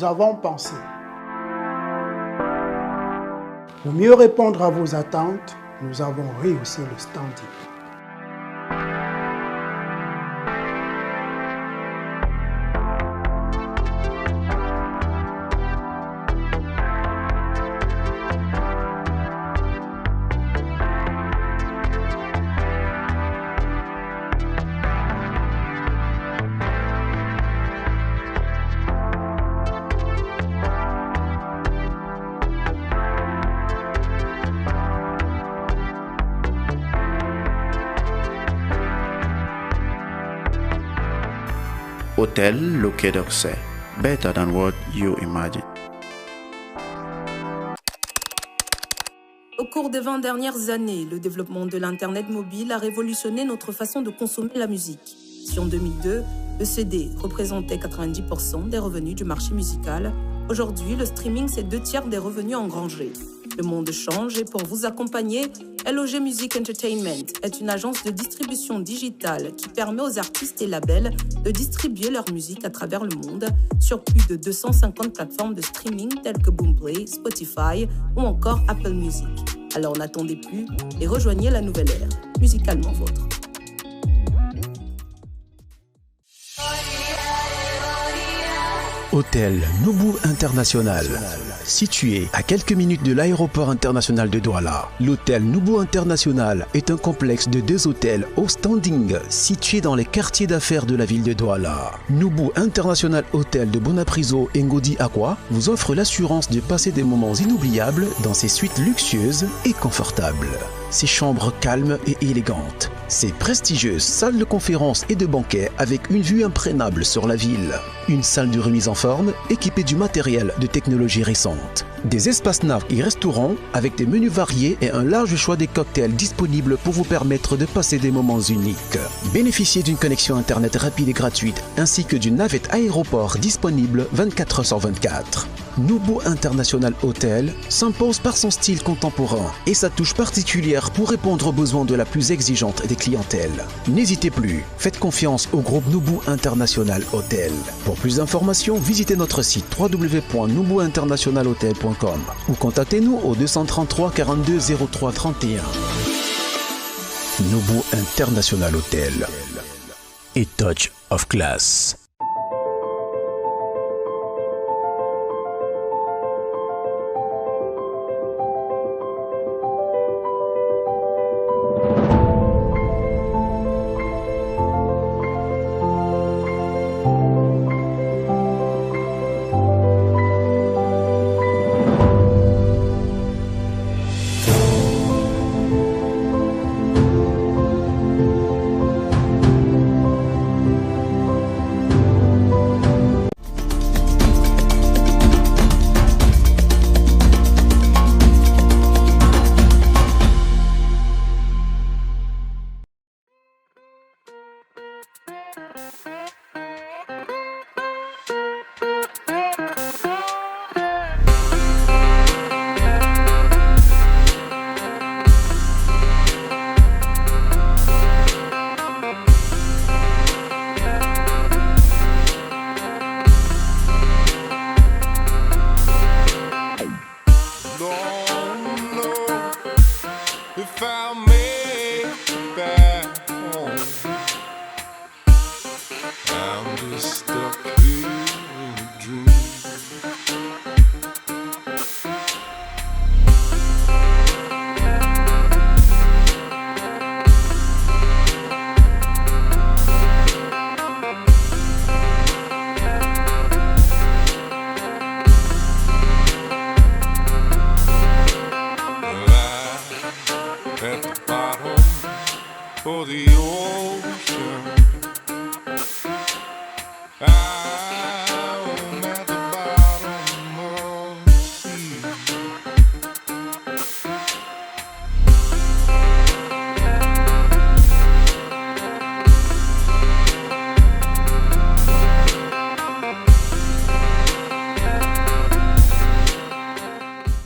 nous avons pensé. Pour mieux répondre à vos attentes, nous avons rehaussé le standing. Hôtel Le Quai d'Orsay. Better than what you imagine. Au cours des 20 dernières années, le développement de l'Internet mobile a révolutionné notre façon de consommer la musique. Si en 2002, le CD représentait 90% des revenus du marché musical, aujourd'hui, le streaming, c'est 2/3 des revenus engrangés. Le monde change et pour vous accompagner, LOG Music Entertainment est une agence de distribution digitale qui permet aux artistes et labels de distribuer leur musique à travers le monde sur plus de 250 plateformes de streaming telles que Boomplay, Spotify ou encore Apple Music. Alors n'attendez plus et rejoignez la nouvelle ère, musicalement vôtre. Hôtel Noubou International. Situé à quelques minutes de l'aéroport international de Douala, l'hôtel Noubou International est un complexe de 2 hôtels au standing situés dans les quartiers d'affaires de la ville de Douala. Noubou International Hôtel de Bonapriso et Ngodi Aqua vous offre l'assurance de passer des moments inoubliables dans ses suites luxueuses et confortables. Ses chambres calmes et élégantes. Ses prestigieuses salles de conférences et de banquets avec une vue imprenable sur la ville. Une salle de remise en forme équipée du matériel de technologie récente. Des espaces navs et restaurants avec des menus variés et un large choix des cocktails disponibles pour vous permettre de passer des moments uniques. Bénéficiez d'une connexion internet rapide et gratuite ainsi que d'une navette aéroport disponible 24h/24. Noubou International Hotel s'impose par son style contemporain et sa touche particulière pour répondre aux besoins de la plus exigeante des clientèles. N'hésitez plus, faites confiance au groupe Noubou International Hotel. Pour plus d'informations, visitez notre site www.noubouinternationalhotel.com ou contactez-nous au 233 42 03 31. Noubou International Hotel. A touch of class.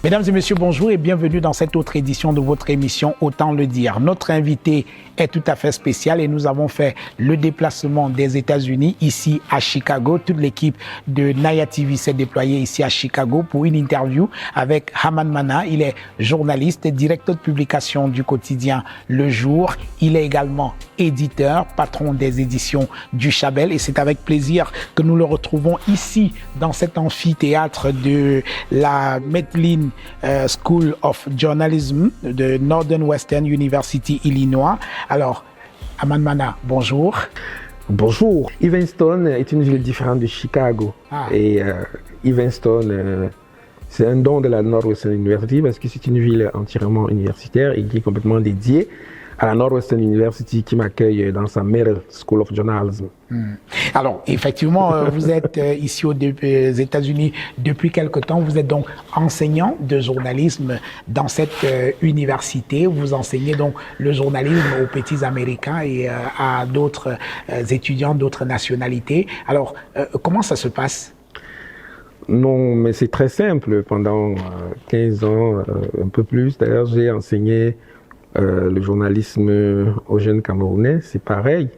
Mesdames et messieurs, bonjour et bienvenue dans cette autre édition de votre émission Autant le dire. Notre invité est tout à fait spécial et nous avons fait le déplacement des États-Unis ici à Chicago. Toute l'équipe de Naya TV s'est déployée ici à Chicago pour une interview avec Haman Mana. Il est journaliste et directeur de publication du quotidien Le Jour. Il est également éditeur, patron des éditions du Chabel et c'est avec plaisir que nous le retrouvons ici dans cet amphithéâtre de la Medline School of Journalism de Northern Western University, Illinois. Alors, Haman Mana, bonjour. Bonjour. Evanston est une ville différente de Chicago. Et Evanston, c'est un don de la Northwestern University parce que c'est une ville entièrement universitaire et qui est complètement dédiée à la Northwestern University qui m'accueille dans sa Merrill School of Journalism. Alors, effectivement, vous êtes ici aux États-Unis depuis quelque temps. Vous êtes donc enseignant de journalisme dans cette université. Vous enseignez donc le journalisme aux petits Américains et à d'autres étudiants d'autres nationalités. Alors, comment ça se passe? Non, mais c'est très simple. Pendant 15 ans, un peu plus, d'ailleurs, j'ai enseigné le journalisme aux jeunes Camerounais, c'est pareil.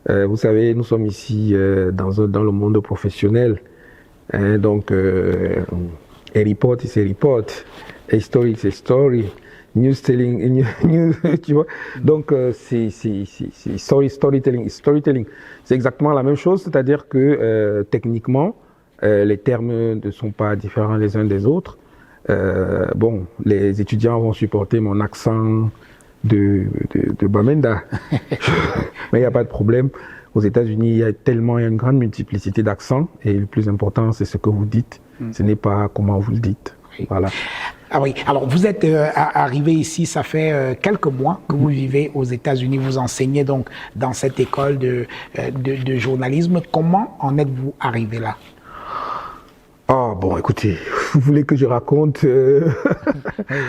Vous savez, nous sommes ici dans le monde professionnel. Donc, a report is a report, a story is a story, news telling, tu vois. Donc, c'est storytelling is storytelling. C'est exactement la même chose, c'est-à-dire que techniquement, les termes ne sont pas différents les uns des autres. Bon, les étudiants vont supporter mon accent de Bamenda. Mais il n'y a pas de problème. Aux États-Unis, il y a une grande multiplicité d'accents et le plus important, c'est ce que vous dites. Ce n'est pas comment vous le dites. Oui. Voilà. Ah oui, alors vous êtes arrivé ici, ça fait quelques mois que vous vivez aux États-Unis, vous enseignez donc dans cette école de journalisme. Comment en êtes-vous arrivé là? Ah bon, écoutez, vous voulez que je raconte Oui,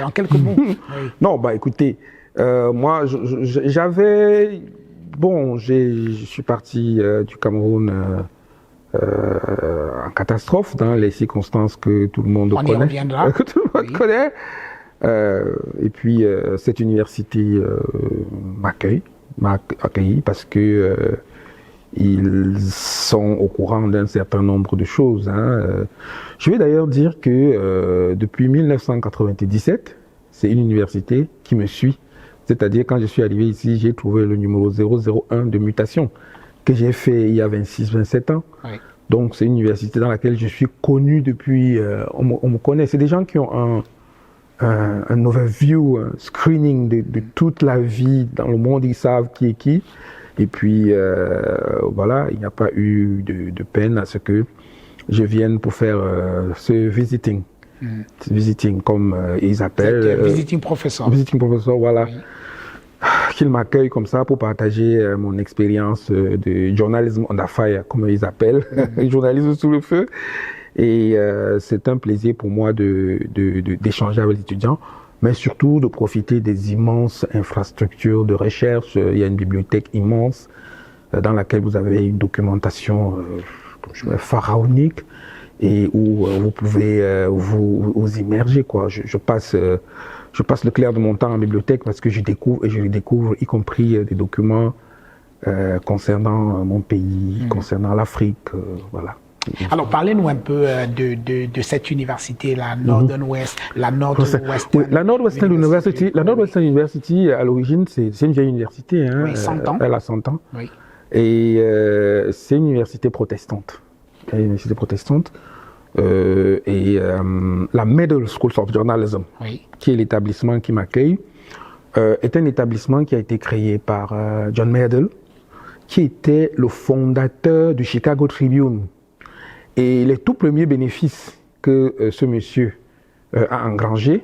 en quelques mots. Oui. Non, bah écoutez, moi, j'avais... Bon, je suis parti du Cameroun en catastrophe, dans les circonstances que tout le monde connaît. On y reviendra. Que tout le monde connaît. Et puis, cette université m'a accueilli parce que ils sont au courant d'un certain nombre de choses. Je vais d'ailleurs dire que depuis 1997, c'est une université qui me suit. C'est-à-dire, quand je suis arrivé ici, j'ai trouvé le numéro 001 de mutation que j'ai fait il y a 26-27 ans. Oui. Donc, c'est une université dans laquelle je suis connu depuis... on me connaît. C'est des gens qui ont un overview, un screening de toute la vie dans le monde. Ils savent qui est qui. Et puis, voilà, il n'y a pas eu de peine à ce que je vienne pour faire ce visiting. Visiting, comme ils appellent. Visiting professor. Visiting professor, voilà. Oui. Qu'ils m'accueillent comme ça pour partager mon expérience de journalisme on the fire, comme ils appellent, journalisme sous le feu. Et c'est un plaisir pour moi d'échanger avec les étudiants, mais surtout de profiter des immenses infrastructures de recherche. Il y a une bibliothèque immense dans laquelle vous avez une documentation pharaonique et où vous pouvez vous immerger, quoi. Je passe le clair de mon temps en bibliothèque parce que je découvre y compris des documents concernant mon pays, concernant l'Afrique, voilà. Alors, parlez-nous un peu de cette université, la Northern West, la Northwestern. Oui, la Northwestern University. La Northwestern University, à l'origine, c'est une vieille université. Hein, oui, 100 ans. Elle a 100 ans. Oui. Et c'est une université protestante. La Medal School of Journalism, oui, qui est l'établissement qui m'accueille, est un établissement qui a été créé par John Medal, qui était le fondateur du Chicago Tribune. Et les tout premiers bénéfices que ce monsieur a engrangés,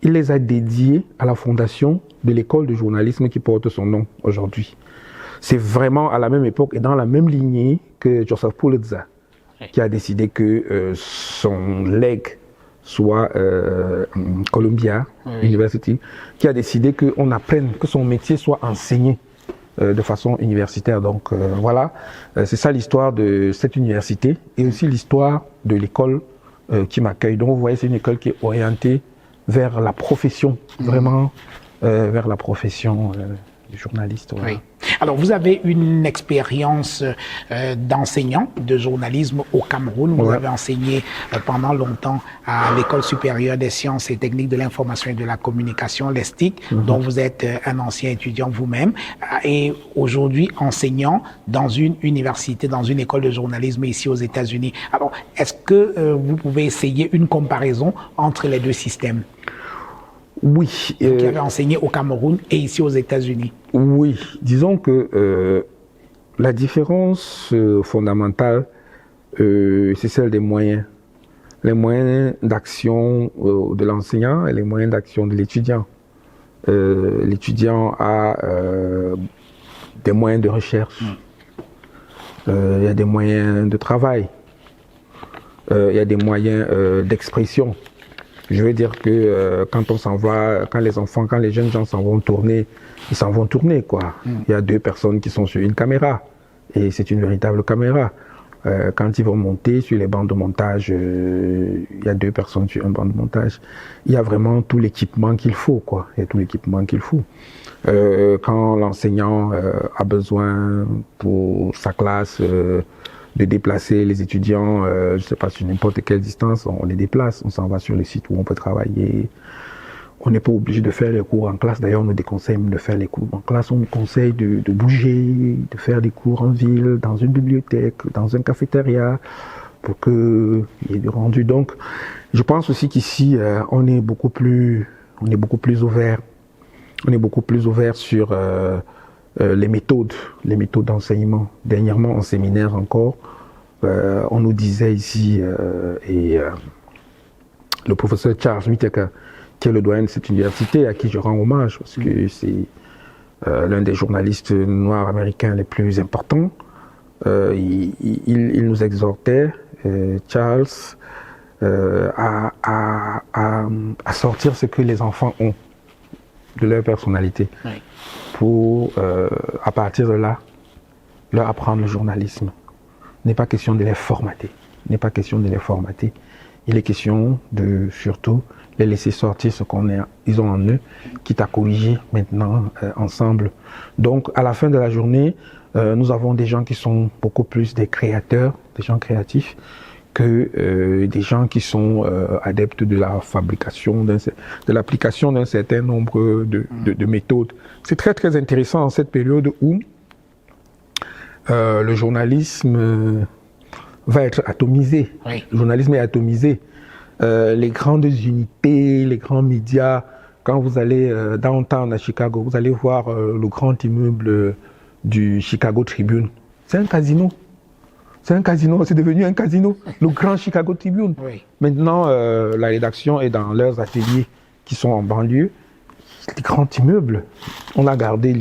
il les a dédiés à la fondation de l'école de journalisme qui porte son nom aujourd'hui. C'est vraiment à la même époque et dans la même lignée que Joseph Pulitzer, qui a décidé que son legs soit Columbia University, qui a décidé qu'on apprenne, que son métier soit enseigné de façon universitaire. Donc voilà, c'est ça l'histoire de cette université et aussi l'histoire de l'école qui m'accueille. Donc vous voyez, c'est une école qui est orientée vers la profession, vraiment vers la profession du journaliste. Voilà. Oui. Alors, vous avez une expérience d'enseignant de journalisme au Cameroun. Vous avez enseigné pendant longtemps à l'École supérieure des sciences et techniques de l'information et de la communication, l'ESTIC, dont vous êtes un ancien étudiant vous-même, et aujourd'hui enseignant dans une université, dans une école de journalisme ici aux États-Unis. Alors, est-ce que vous pouvez essayer une comparaison entre les deux systèmes? Oui. Qui avait enseigné au Cameroun et ici aux États-Unis. Oui, disons que la différence fondamentale, c'est celle des moyens. Les moyens d'action de l'enseignant et les moyens d'action de l'étudiant. L'étudiant a des moyens de recherche, il y a des moyens de travail, il y a des moyens d'expression. Je veux dire que quand on s'en va, quand les jeunes gens s'en vont tourner, ils s'en vont tourner, quoi. Il y a deux personnes qui sont sur une caméra, et c'est une véritable caméra. Quand ils vont monter sur les bancs de montage, il y a deux personnes sur un banc de montage. Il y a vraiment tout l'équipement qu'il faut, quoi. Il y a tout l'équipement qu'il faut. Quand l'enseignant a besoin pour sa classe de déplacer les étudiants, je ne sais pas, sur n'importe quelle distance, on les déplace, on s'en va sur le site où on peut travailler. On n'est pas obligé de faire les cours en classe. D'ailleurs, on nous déconseille de faire les cours en classe. On nous conseille de bouger, de faire des cours en ville, dans une bibliothèque, dans un cafétéria, pour qu'il y ait du rendu. Donc, je pense aussi qu'ici, on est beaucoup plus ouvert. On est beaucoup plus ouvert sur les méthodes d'enseignement. Dernièrement, en séminaire encore, on nous disait ici, le professeur Charles Whittaker, qui est le doyen de cette université, à qui je rends hommage, parce que c'est l'un des journalistes noirs américains les plus importants. Il nous exhortait, Charles, à sortir ce que les enfants ont de leur personnalité, pour, à partir de là, leur apprendre le journalisme. Il n'est pas question de les formater. Il n'est pas question de les formater. Il est question de, surtout, les laisser sortir ce qu'ils ont en eux, quitte à corriger maintenant ensemble. Donc, à la fin de la journée, nous avons des gens qui sont beaucoup plus des créateurs, des gens créatifs, que des gens qui sont adeptes de la fabrication, de l'application d'un certain nombre de méthodes. C'est très très intéressant en cette période où le journalisme va être atomisé. Oui. Le journalisme est atomisé. Les grandes unités, les grands médias, quand vous allez downtown à Chicago, vous allez voir le grand immeuble du Chicago Tribune. C'est un casino. C'est un casino, c'est devenu un casino, le grand Chicago Tribune. Oui. Maintenant, la rédaction est dans leurs ateliers qui sont en banlieue. Les grands immeubles, on a gardé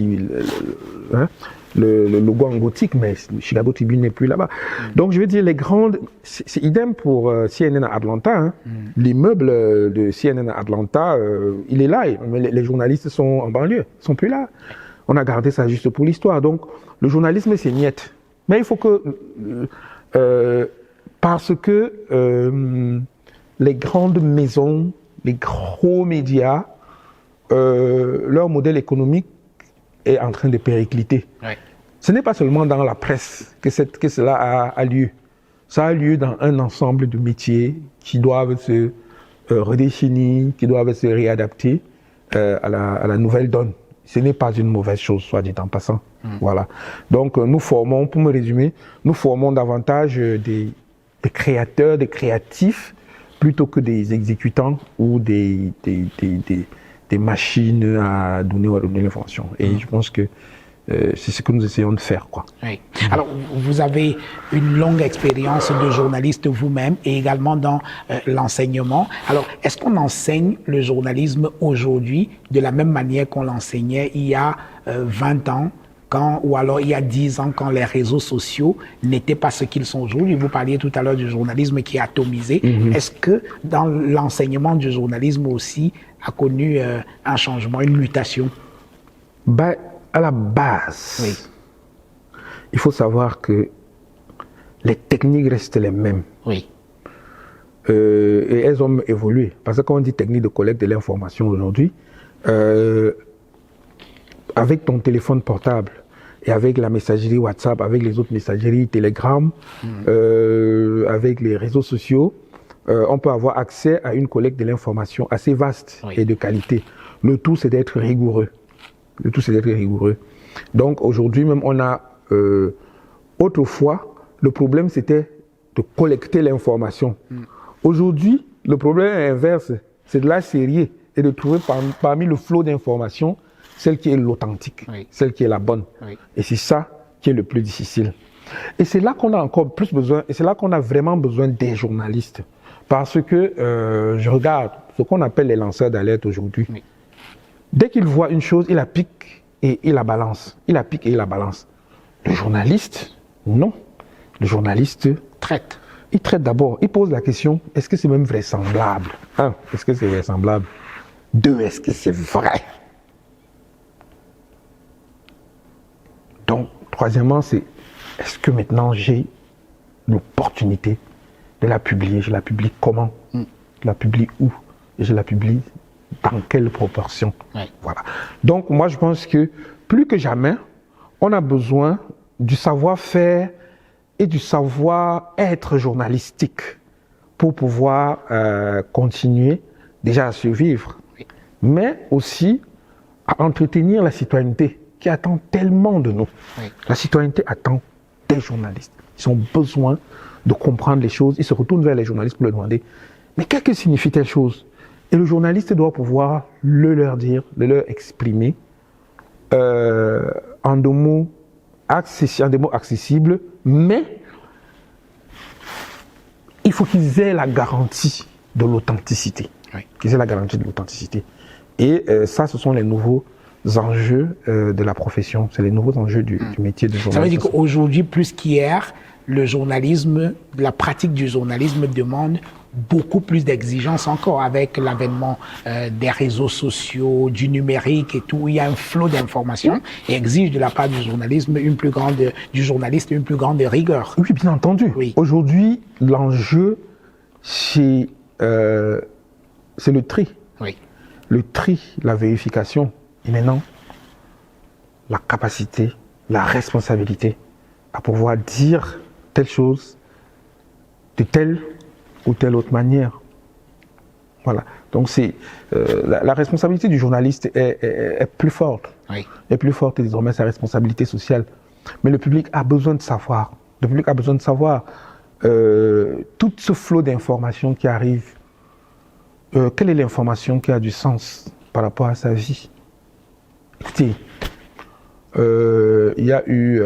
le logo en gothique, mais le Chicago Tribune n'est plus là-bas. Donc, je veux dire, les grandes... C'est idem pour CNN à Atlanta. Hein. L'immeuble de CNN à Atlanta, il est là, mais les journalistes sont en banlieue, ils ne sont plus là. On a gardé ça juste pour l'histoire. Donc, le journalisme, c'est niette. Mais il faut que... parce que les grandes maisons, les gros médias, leur modèle économique est en train de péricliter. Oui. Ce n'est pas seulement dans la presse que cela a lieu. Ça a lieu dans un ensemble de métiers qui doivent se redéfinir, qui doivent se réadapter à la nouvelle donne. Ce n'est pas une mauvaise chose, soit dit en passant. Voilà. Donc nous formons, pour me résumer, nous formons davantage des créateurs, des créatifs, plutôt que des exécutants ou des machines à donner l'information. Et je pense que c'est ce que nous essayons de faire, quoi. Oui. Alors, vous avez une longue expérience de journaliste vous-même et également dans l'enseignement. Alors, est-ce qu'on enseigne le journalisme aujourd'hui de la même manière qu'on l'enseignait il y a 20 ans, ou alors il y a 10 ans, quand les réseaux sociaux n'étaient pas ce qu'ils sont aujourd'hui? Vous parliez tout à l'heure du journalisme qui est atomisé. Est-ce que dans l'enseignement du journalisme aussi a connu un changement, une mutation? À la base, oui. Il faut savoir que les techniques restent les mêmes. Oui. et elles ont évolué. Parce que quand on dit technique de collecte de l'information aujourd'hui, avec ton téléphone portable et avec la messagerie WhatsApp, avec les autres messageries Telegram, avec les réseaux sociaux, on peut avoir accès à une collecte de l'information assez vaste et de qualité. Le tout, c'est d'être rigoureux. Donc aujourd'hui même, on a... autrefois, le problème, c'était de collecter l'information. Aujourd'hui, le problème est inverse. C'est de la série et de trouver parmi le flot d'informations celle qui est l'authentique, celle qui est la bonne. Et c'est ça qui est le plus difficile. Et c'est là qu'on a encore plus besoin, et c'est là qu'on a vraiment besoin des journalistes. Parce que je regarde ce qu'on appelle les lanceurs d'alerte aujourd'hui. Dès qu'ils voient une chose, ils la piquent et ils la balancent. Ils la piquent et ils la balancent. Le journaliste, non. Le journaliste traite. Il traite d'abord, il pose la question, est-ce que c'est même vraisemblable? 1, est-ce que c'est vraisemblable? 2, est-ce que c'est vrai? Donc, troisièmement, c'est, est-ce que maintenant j'ai l'opportunité de la publier? Je la publie comment? Je la publie où? Et je la publie dans quelle proportion? Voilà. Donc, moi, je pense que plus que jamais, on a besoin du savoir-faire et du savoir-être journalistique pour pouvoir continuer déjà à survivre, mais aussi à entretenir la citoyenneté qui attend tellement de nous. La citoyenneté attend des journalistes. Ils ont besoin de comprendre les choses. Ils se retournent vers les journalistes pour leur demander « Mais qu'est-ce que signifie telle chose ?» Et le journaliste doit pouvoir le leur dire, le leur exprimer en des mots accessibles, mais il faut qu'ils aient la garantie de l'authenticité. Qu'ils aient la garantie de l'authenticité. Et ça, ce sont les nouveaux enjeux de la profession. C'est les nouveaux enjeux du métier de journaliste. Ça veut dire qu'aujourd'hui, plus qu'hier, le journalisme, la pratique du journalisme demande beaucoup plus d'exigences encore avec l'avènement des réseaux sociaux, du numérique et tout. Il y a un flot d'informations et exige de la part du journaliste une plus grande rigueur. Oui, bien entendu. Oui. Aujourd'hui, l'enjeu, c'est le tri. Oui. Le tri, la vérification, et maintenant, la capacité, la responsabilité à pouvoir dire telle chose de telle ou telle autre manière. Voilà. Donc c'est la responsabilité du journaliste est plus forte. Est plus forte et désormais sa responsabilité sociale. Mais le public a besoin de savoir. Le public a besoin de savoir tout ce flot d'informations qui arrive. Quelle est l'information qui a du sens par rapport à sa vie? Écoutez, il y a eu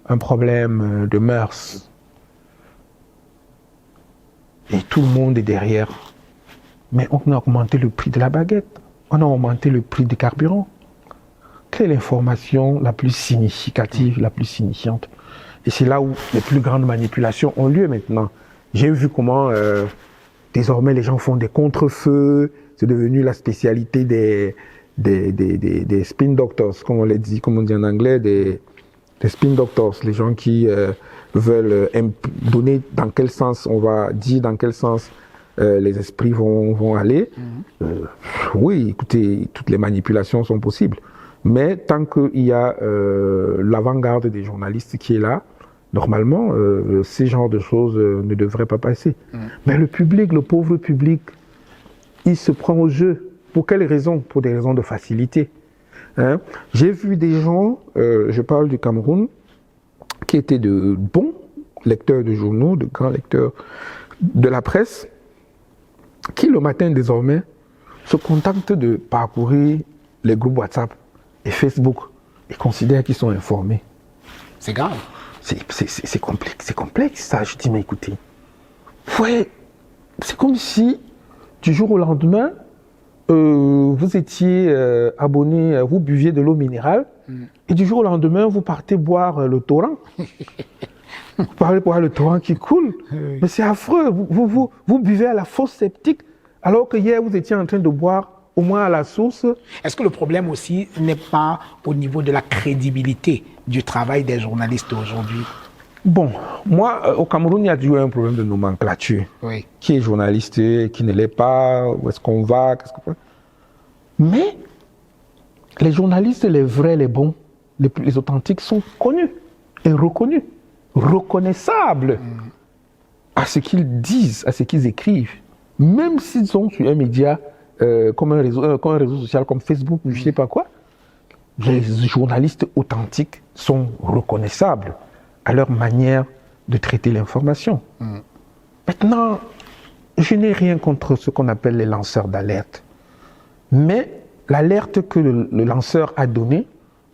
un problème de mœurs. Et tout le monde est derrière. Mais on a augmenté le prix de la baguette. On a augmenté le prix du carburant. Quelle est l'information la plus significative, la plus signifiante? Et c'est là où les plus grandes manipulations ont lieu maintenant. J'ai vu comment désormais les gens font des contre-feux. C'est devenu la spécialité des spin doctors, comme on dit en anglais, des spin doctors, les gens qui veulent donner dans quel sens on va dire, dans quel sens les esprits vont aller. Oui, écoutez, toutes les manipulations sont possibles. Mais tant qu'il y a l'avant-garde des journalistes qui est là, normalement, ces genres de choses ne devraient pas passer. Mais le public, le pauvre public, il se prend au jeu. Pour quelles raisons? Pour des raisons de facilité. Hein? J'ai vu des gens, je parle du Cameroun, qui étaient de bons lecteurs de journaux, de grands lecteurs de la presse, qui le matin désormais se contentent de parcourir les groupes WhatsApp et Facebook et considèrent qu'ils sont informés. C'est grave. C'est complexe ça. Je dis, mais écoutez, ouais, c'est comme si du jour au lendemain, vous étiez abonné, vous buviez de l'eau minérale, et du jour au lendemain, vous partez boire le torrent. Vous parlez boire le torrent qui coule. Mais c'est affreux. Vous buvez à la fosse septique, alors que hier, vous étiez en train de boire au moins à la source. Est-ce que le problème aussi n'est pas au niveau de la crédibilité du travail des journalistes aujourd'hui? Bon, moi, au Cameroun, il y a toujours un problème de nomenclature. Oui. Qui est journaliste, qui ne l'est pas, où est-ce qu'on va, qu'est-ce qu'on fait. Mais les journalistes, les vrais, les bons, les authentiques sont connus et reconnus, reconnaissables à ce qu'ils disent, à ce qu'ils écrivent. Même s'ils sont sur un média comme un réseau social comme Facebook ou je ne sais pas quoi, les journalistes authentiques sont reconnaissables à leur manière de traiter l'information. Maintenant, je n'ai rien contre ce qu'on appelle les lanceurs d'alerte. Mais l'alerte que le lanceur a donnée,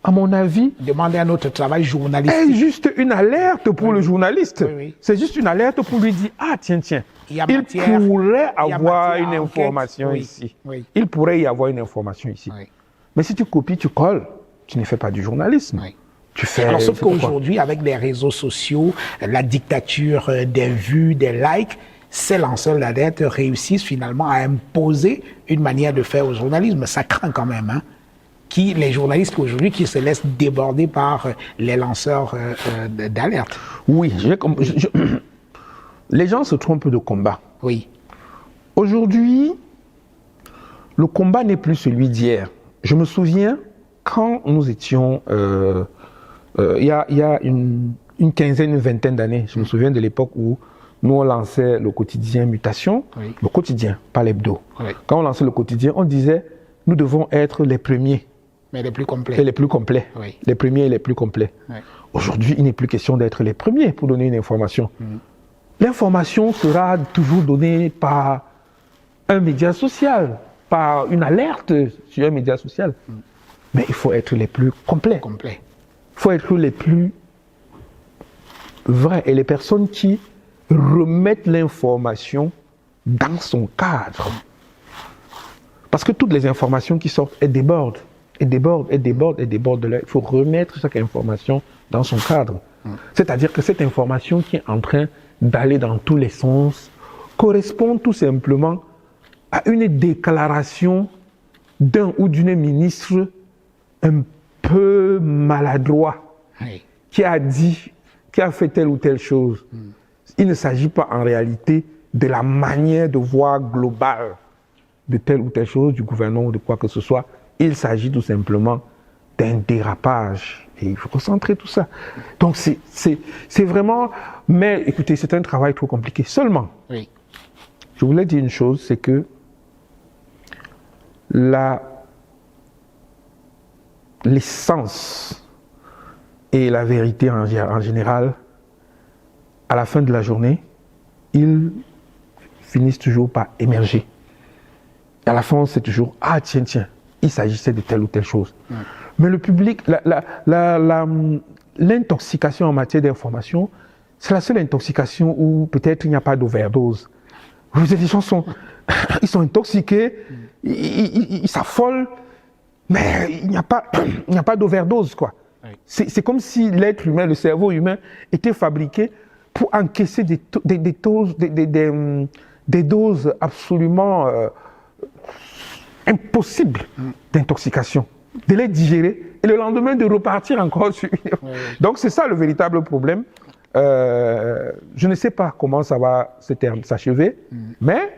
à mon avis, Demander un autre travail journalistique. est juste une alerte pour le journaliste. Oui, oui. C'est juste une alerte pour lui dire, ah tiens, Il y a il matière- pourrait il y a avoir matière une à enquête. information Oui, ici. oui. Il pourrait y avoir une information ici. Oui. Mais si tu copies, tu colles, tu ne fais pas du journalisme. Oui. Tu fais... Alors, sauf c'est pourquoi. qu'aujourd'hui, avec les réseaux sociaux, la dictature des vues, des likes, ces lanceurs d'alerte réussissent finalement à imposer une manière de faire au journalisme. Ça craint quand même, hein. Les journalistes aujourd'hui qui se laissent déborder par les lanceurs d'alerte. Oui, les gens se trompent de combat. Oui. Aujourd'hui, le combat n'est plus celui d'hier. Je me souviens, quand nous étions, il y a une quinzaine, une vingtaine d'années, je me souviens de l'époque où nous on lançait le quotidien Mutation, Oui. le quotidien, pas l'hebdo. Oui. Quand on lançait le quotidien, on disait, nous devons être les premiers Mais les plus complets. et les plus complets. Oui. Les premiers et les plus complets. Oui. Aujourd'hui, il n'est plus question d'être les premiers pour donner une information. L'information sera toujours donnée par un média social, par une alerte sur un média social. Mais il faut être les plus complets. Complet. Il faut être les plus vrais. Et les personnes qui remettent l'information dans son cadre. Parce que toutes les informations qui sortent, elles débordent. Elles débordent, elles débordent, elles débordent de là. Il faut remettre chaque information dans son cadre. C'est-à-dire que cette information qui est en train d'aller dans tous les sens correspond tout simplement à une déclaration d'un ou d'une ministre un peu maladroit Oui. qui a dit, qui a fait telle ou telle chose. Il ne s'agit pas en réalité de la manière de voir globale de telle ou telle chose du gouvernement ou de quoi que ce soit. Il s'agit tout simplement d'un dérapage. Et il faut recentrer tout ça. Donc c'est vraiment... Mais écoutez, c'est un travail trop compliqué. Seulement, Oui. je voulais dire une chose, c'est que l'essence et la vérité en général, à la fin de la journée, ils finissent toujours par émerger. Et à la fin, c'est toujours « Ah, tiens, il s'agissait de telle ou telle chose. Mais le public, l'intoxication en matière d'information, c'est la seule intoxication où peut-être il n'y a pas d'overdose. Vous savez, les gens ils sont intoxiqués, ils s'affolent, mais il n'y a pas d'overdose, quoi. Oui. C'est comme si l'être humain, le cerveau humain, était fabriqué pour encaisser des doses absolument impossibles d'intoxication, de les digérer et le lendemain de repartir encore sur... Oui. Donc c'est ça le véritable problème. Je ne sais pas comment ça va s'achever, mais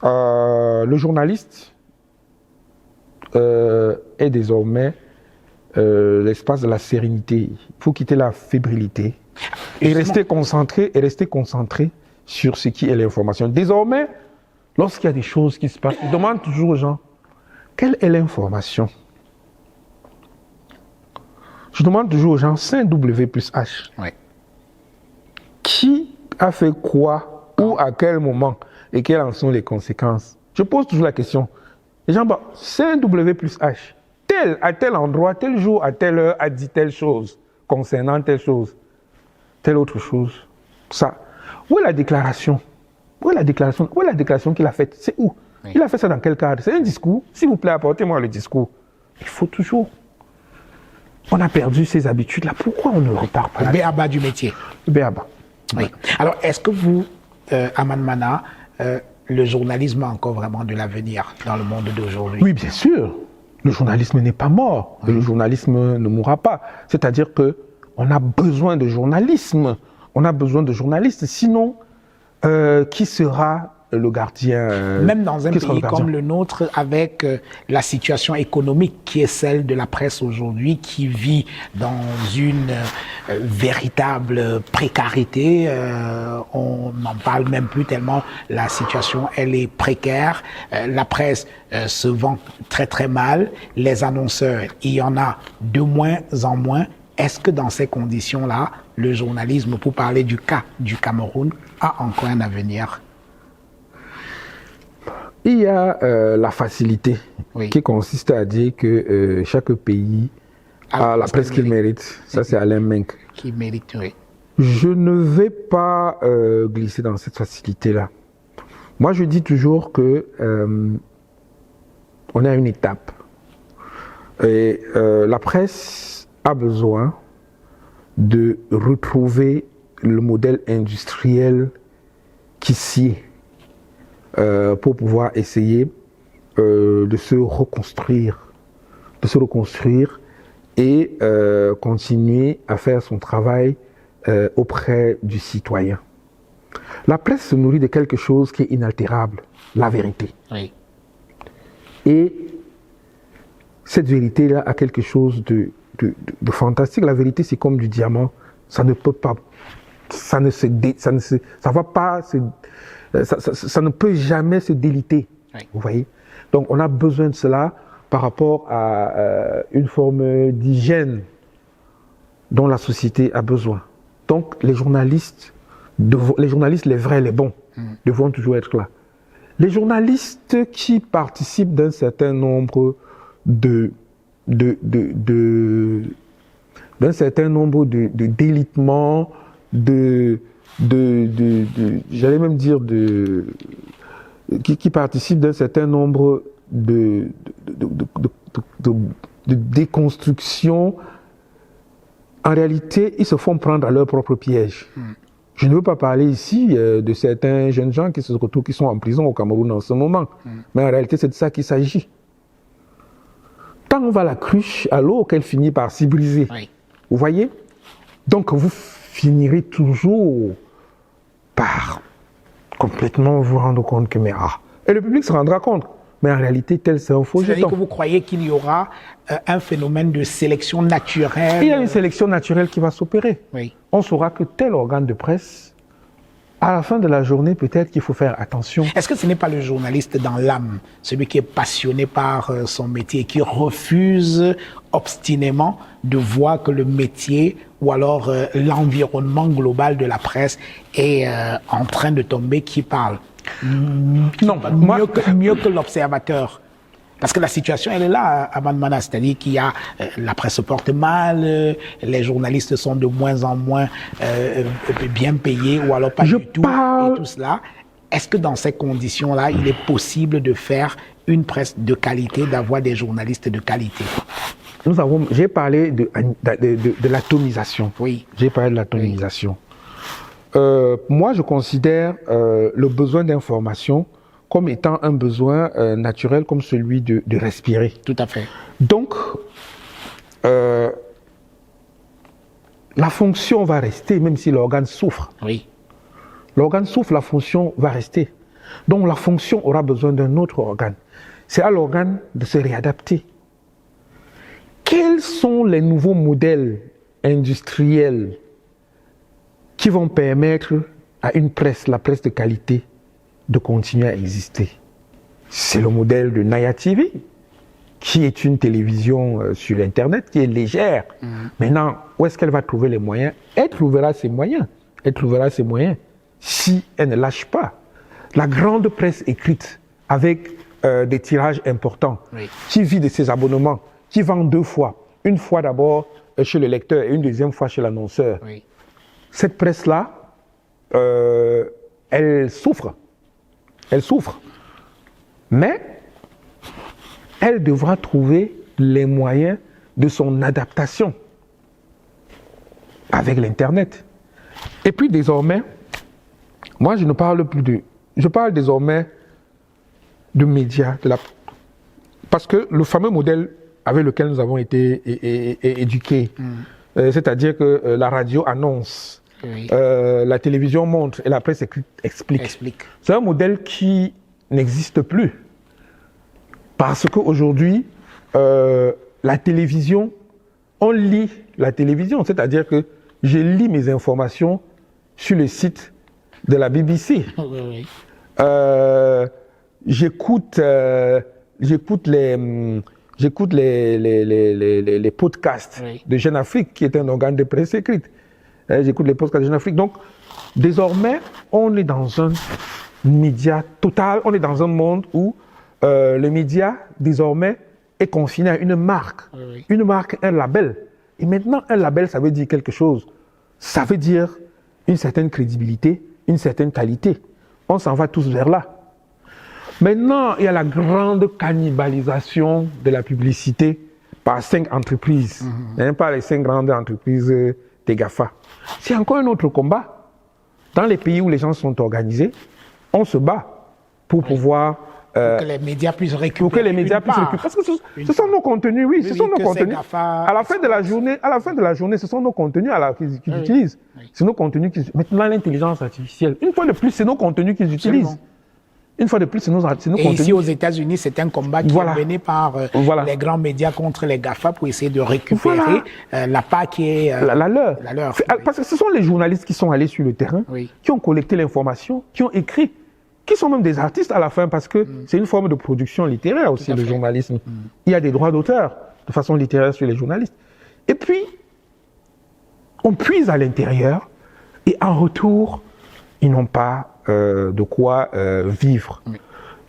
le journaliste est désormais l'espace de la sérénité. Il faut quitter la fébrilité et rester concentré sur ce qui est l'information. Désormais, lorsqu'il y a des choses qui se passent, je demande toujours aux gens, quelle est l'information? Je demande toujours aux gens, c'est W plus H. Oui. Qui a fait quoi, où, à quel moment, et quelles en sont les conséquences? Je pose toujours la question. Les gens, c'est un W plus H. Tel, à tel endroit, tel jour, à telle heure, a dit telle chose, concernant telle chose, telle autre chose. Ça. Où est la déclaration? Où est la déclaration qu'il a faite? C'est où? Oui. Il a fait ça dans quel cadre? C'est un discours? S'il vous plaît, apportez-moi le discours. Il faut toujours. On a perdu ces habitudes-là. Pourquoi on ne repart pas Le là? B.A.B.A. du métier. Le B.A.B.A. Oui. Alors, est-ce que vous, Aman Mana, le journalisme a encore vraiment de l'avenir dans le monde d'aujourd'hui? Oui, bien sûr. Le journalisme n'est pas mort. Le journalisme ne mourra pas. C'est-à-dire que on a besoin de journalisme On a besoin de journalistes. Sinon, qui sera le gardien Même dans un pays comme le nôtre, avec la situation économique qui est celle de la presse aujourd'hui, qui vit dans une véritable précarité, on n'en parle même plus tellement, la situation elle est précaire, la presse se vend très très mal, les annonceurs, il y en a de moins en moins. Est-ce que dans ces conditions-là, le journalisme, pour parler du cas du Cameroun, a encore un avenir? Il y a la facilité qui consiste à dire que chaque pays a la presse qu'il mérite. Ça, c'est Alain Menck. Qui mérite, oui. Je ne vais pas glisser dans cette facilité-là. Moi, je dis toujours que on est à une étape. Et la presse a besoin de retrouver le modèle industriel qui s'y est. Pour pouvoir essayer de se reconstruire et continuer à faire son travail auprès du citoyen. La presse se nourrit de quelque chose qui est inaltérable, la vérité. Oui. Et cette vérité-là a quelque chose de fantastique. La vérité, c'est comme du diamant. Ça ne peut pas, ça ne peut jamais se déliter. Oui. Vous voyez? Donc, on a besoin de cela par rapport à une forme d'hygiène dont la société a besoin. Donc, les journalistes, les vrais, les bons, devront toujours être là. Les journalistes qui participent d'un certain nombre de délitements, j'allais même dire qui participent d'un certain nombre de déconstruction, en réalité, ils se font prendre à leur propre piège. Je ne veux pas parler ici de certains jeunes gens qui sont en prison au Cameroun en ce moment, mais en réalité, c'est de ça qu'il s'agit. Tant on va la cruche à l'eau qu'elle finit par s'y briser. Oui. Vous voyez? Donc, vous finirez toujours par complètement vous rendre compte que et le public se rendra compte. Mais en réalité, tel c'est un faux jeton. C'est-à-dire que vous croyez qu'il y aura un phénomène de sélection naturelle? Il y a une sélection naturelle qui va s'opérer. Oui. On saura que tel organe de presse, à la fin de la journée, peut-être qu'il faut faire attention. Est-ce que ce n'est pas le journaliste dans l'âme, celui qui est passionné par son métier et qui refuse obstinément de voir que le métier ou alors l'environnement global de la presse est en train de tomber, qui parle? Non, mieux que l'observateur. Parce que la situation, elle est là à Manmana, c'est-à-dire qu'il y a, la presse se porte mal, les journalistes sont de moins en moins bien payés, ou alors pas du tout, et tout cela. Est-ce que dans ces conditions-là, il est possible de faire une presse de qualité, d'avoir des journalistes de qualité? J'ai parlé de l'atomisation. Oui. J'ai parlé de l'atomisation. Oui. Moi, je considère le besoin d'information comme étant un besoin naturel comme celui de respirer. Tout à fait. Donc, la fonction va rester, même si l'organe souffre. Oui. L'organe souffre, la fonction va rester. Donc, la fonction aura besoin d'un autre organe. C'est à l'organe de se réadapter. Quels sont les nouveaux modèles industriels qui vont permettre à une presse, la presse de qualité, de continuer à exister? C'est le modèle de Naya TV, qui est une télévision sur Internet, qui est légère. Maintenant, où est-ce qu'elle va trouver les moyens? Elle trouvera ses moyens. Elle trouvera ses moyens si elle ne lâche pas. La grande presse écrite, avec des tirages importants, qui vit de ses abonnements, qui vend 2 fois. Une fois d'abord chez le lecteur et une deuxième fois chez l'annonceur. Oui. Cette presse-là, elle souffre. Elle souffre. Mais elle devra trouver les moyens de son adaptation avec l'Internet. Et puis désormais, moi je ne parle plus de... Je parle désormais de médias, parce que le fameux modèle avec lequel nous avons été éduqués, c'est-à-dire que la radio annonce, Oui. La télévision montre et la presse écrite explique. C'est un modèle qui n'existe plus. Parce qu'aujourd'hui, la télévision, on lit la télévision, c'est-à-dire que je lis mes informations sur le site de la BBC. Oui. J'écoute les podcasts de Jeune Afrique, qui est un organe de presse écrite. J'écoute les podcasts de Jeune Afrique. Donc, désormais, on est dans un média total, on est dans un monde où le média, désormais, est confiné à une marque. Oui. Une marque, un label. Et maintenant, un label, ça veut dire quelque chose. Ça veut dire une certaine crédibilité, une certaine qualité. On s'en va tous vers là. Maintenant, il y a la grande cannibalisation de la publicité par 5 entreprises, par les 5 grandes entreprises des GAFA. C'est encore un autre combat. Dans les pays où les gens sont organisés, on se bat pour pouvoir... pour que les médias puissent récupérer. Pour que les médias puissent récupérer. Parce que ce sont nos contenus, oui, ce sont nos contenus. GAFA... À la fin de la journée, ce sont nos contenus qu'ils utilisent. Oui. C'est nos contenus qu'ils utilisent. Maintenant, l'intelligence artificielle, une fois de plus, c'est nos contenus qu'ils utilisent. Une fois de plus, c'est nos contenus. Et ici, aux États-Unis, c'est un combat qui est mené par les grands médias contre les GAFA pour essayer de récupérer la part qui est la leur. Parce que ce sont les journalistes qui sont allés sur le terrain, qui ont collecté l'information, qui ont écrit, qui sont même des artistes à la fin, parce que c'est une forme de production littéraire aussi, le journalisme. Il y a des droits d'auteur de façon littéraire sur les journalistes. Et puis, on puise à l'intérieur, et en retour, ils n'ont pas de quoi vivre. Oui.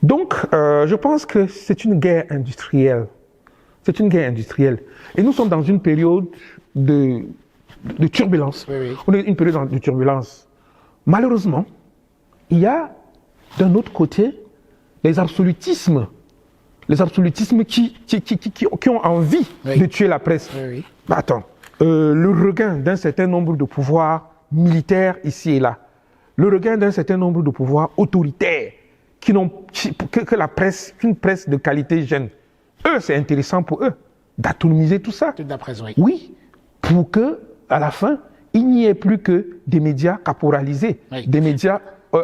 Donc, je pense que c'est une guerre industrielle. C'est une guerre industrielle. Et nous sommes dans une période de turbulence. Oui. On est une période de turbulence. Malheureusement, il y a d'un autre côté les absolutismes qui ont envie de tuer la presse. Oui. Bah, attends, le regain d'un certain nombre de pouvoirs militaires ici et là, le regain d'un certain nombre de pouvoirs autoritaires que la presse, qu'une presse de qualité gêne. Eux, c'est intéressant pour eux d'atomiser tout ça. Tout d'après, oui. Oui, pour que, à la fin, il n'y ait plus que des médias caporalisés, des médias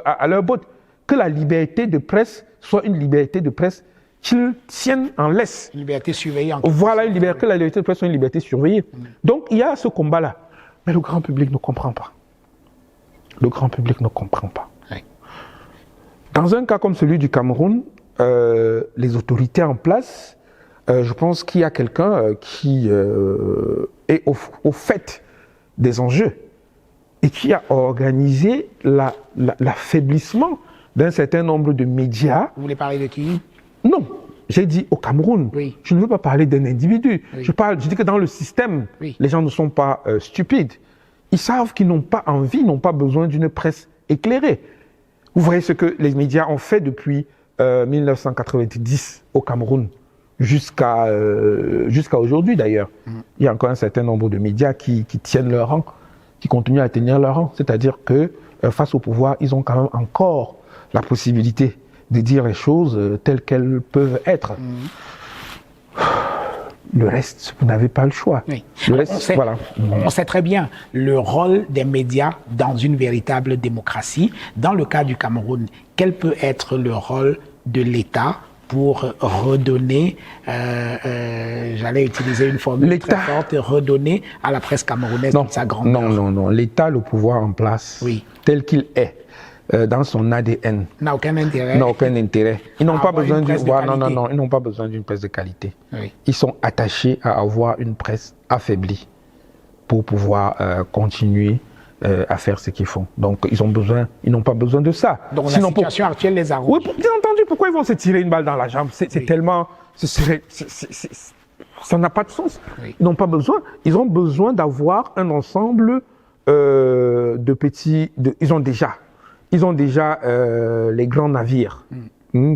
à leur botte. Que la liberté de presse soit une liberté de presse qu'ils tiennent en laisse. Une liberté surveillée. Voilà, que la liberté de presse soit une liberté surveillée. Donc, il y a ce combat-là. Mais le grand public ne comprend pas. Le grand public ne comprend pas. Oui. Dans un cas comme celui du Cameroun, les autorités en place, je pense qu'il y a quelqu'un qui est au fait des enjeux et qui a organisé l'affaiblissement d'un certain nombre de médias. Vous voulez parler de qui? Non, j'ai dit au Cameroun. Oui. Je ne veux pas parler d'un individu. Oui. Je dis que dans le système, les gens ne sont pas stupides. Ils savent qu'ils n'ont pas envie, n'ont pas besoin d'une presse éclairée. Vous voyez ce que les médias ont fait depuis 1990 au Cameroun, jusqu'à aujourd'hui d'ailleurs. Il y a encore un certain nombre de médias qui tiennent leur rang, qui continuent à tenir leur rang. C'est-à-dire que face au pouvoir, ils ont quand même encore la possibilité de dire les choses telles qu'elles peuvent être. Le reste, vous n'avez pas le choix. Oui. Le reste, on sait très bien le rôle des médias dans une véritable démocratie. Dans le cas du Cameroun, quel peut être le rôle de l'État pour redonner, j'allais utiliser une formule très forte, redonner à la presse camerounaise sa grandeur? Non. L'État, le pouvoir en place, tel qu'il est, dans son ADN. N'a aucun intérêt. Ils n'ont pas besoin ils n'ont pas besoin d'une presse de qualité. Oui. Ils sont attachés à avoir une presse affaiblie pour pouvoir continuer à faire ce qu'ils font. Donc ils n'ont pas besoin de ça. Donc la situation actuelle les arrange. Oui, bien entendu, pourquoi ils vont se tirer une balle dans la jambe? C'est tellement... ça n'a pas de sens. Oui. Ils n'ont pas besoin. Ils ont besoin d'avoir un ensemble de petits... Ils ont déjà les grands navires,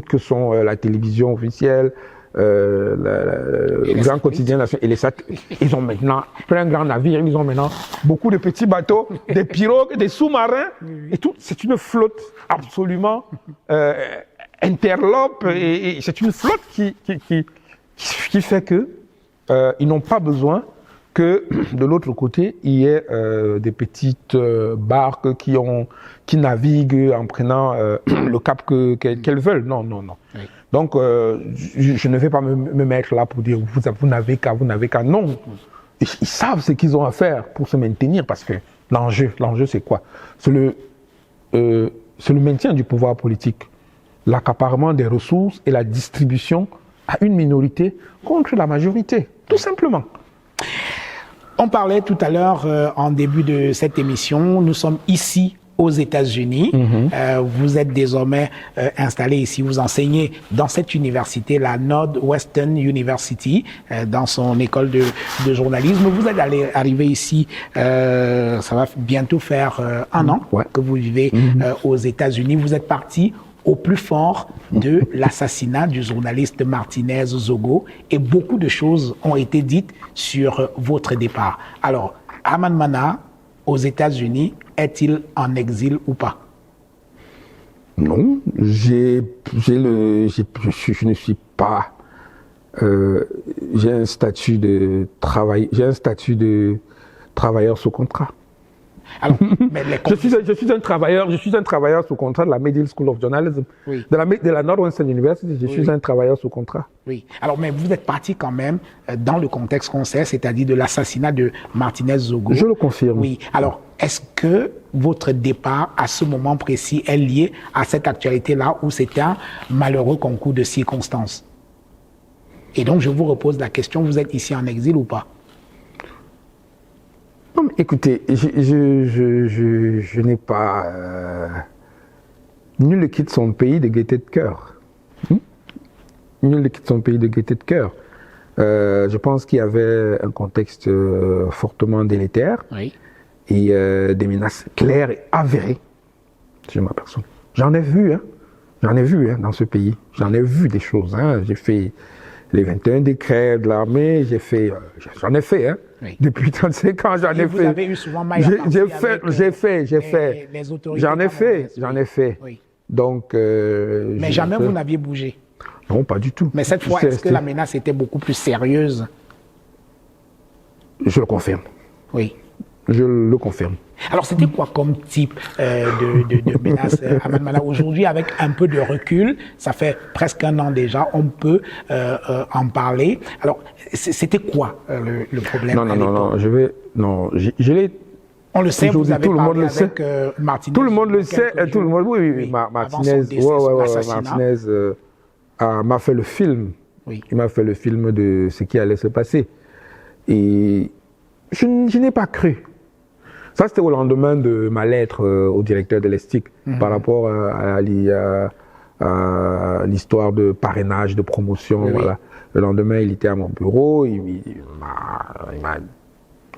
que sont la télévision officielle, le grand quotidien national et les satellites. Ils ont maintenant plein de grands navires, ils ont maintenant beaucoup de petits bateaux, des pirogues, des sous-marins, et tout. C'est une flotte absolument interlope, et c'est une flotte qui fait que ils n'ont pas besoin que de l'autre côté, il y ait des petites barques qui naviguent en prenant le cap qu'elles veulent. Non. Oui. Donc, je ne vais pas me mettre là pour dire vous n'avez qu'à. Non. Ils savent ce qu'ils ont à faire pour se maintenir, parce que l'enjeu, c'est quoi? C'est le maintien du pouvoir politique, l'accaparement des ressources et la distribution à une minorité contre la majorité, tout simplement. On parlait tout à l'heure, en début de cette émission, nous sommes ici aux États-Unis. Vous êtes désormais installé ici, vous enseignez dans cette université, la Northwestern University, dans son école de journalisme. Vous êtes arrivé ici, ça va bientôt faire un an que vous vivez aux États-Unis. Vous êtes parti au plus fort de l'assassinat du journaliste Martinez Zogo, et beaucoup de choses ont été dites sur votre départ. Alors, Hamad Mana, aux États-Unis, est-il en exil ou pas? Non, je ne suis pas. J'ai un statut de travailleur sous contrat. Alors, mais je suis un travailleur sous contrat de la Medill School of Journalism, de la Northwestern University. Je suis un travailleur sous contrat. Oui. Alors, mais vous êtes parti quand même dans le contexte qu'on sait, c'est-à-dire de l'assassinat de Martinez Zogo. Je le confirme. Oui. Alors, est-ce que votre départ à ce moment précis est lié à cette actualité-là, où c'était un malheureux concours de circonstances? Et donc, je vous repose la question, vous êtes ici en exil ou pas? Non, mais écoutez, je n'ai pas... Nul ne quitte son pays de gaieté de cœur. Nul ne quitte son pays de gaieté de cœur. Je pense qu'il y avait un contexte fortement délétère, et des menaces claires et avérées sur ma personne. J'en ai vu dans ce pays. J'en ai vu des choses. J'ai fait les 21 décrets de l'armée, j'en ai fait. Depuis 35 ans, j'en ai fait. Vous avez eu souvent maille à j'ai fait. Les autorités. J'en ai fait. Oui. Donc. Mais jamais vous n'aviez bougé. Non, pas du tout. Mais cette fois, est-ce que la menace était beaucoup plus sérieuse? Je le confirme. Oui. Je le confirme. Alors, c'était quoi comme type de menace, Hamad Mana? Aujourd'hui, avec un peu de recul, ça fait presque un an déjà, on peut en parler. Alors, c'était quoi le problème? Non, je l'ai. On le sait, vous avez parlé avec Martinez. Tout le monde le sait, tout le monde, oui. Martinez, Martinez m'a fait le film. Oui. Il m'a fait le film de ce qui allait se passer. Et je n'ai pas cru. Ça, c'était au lendemain de ma lettre au directeur de l'ESTIC par rapport à l'histoire de parrainage, de promotion. Voilà. Le lendemain, il était à mon bureau, il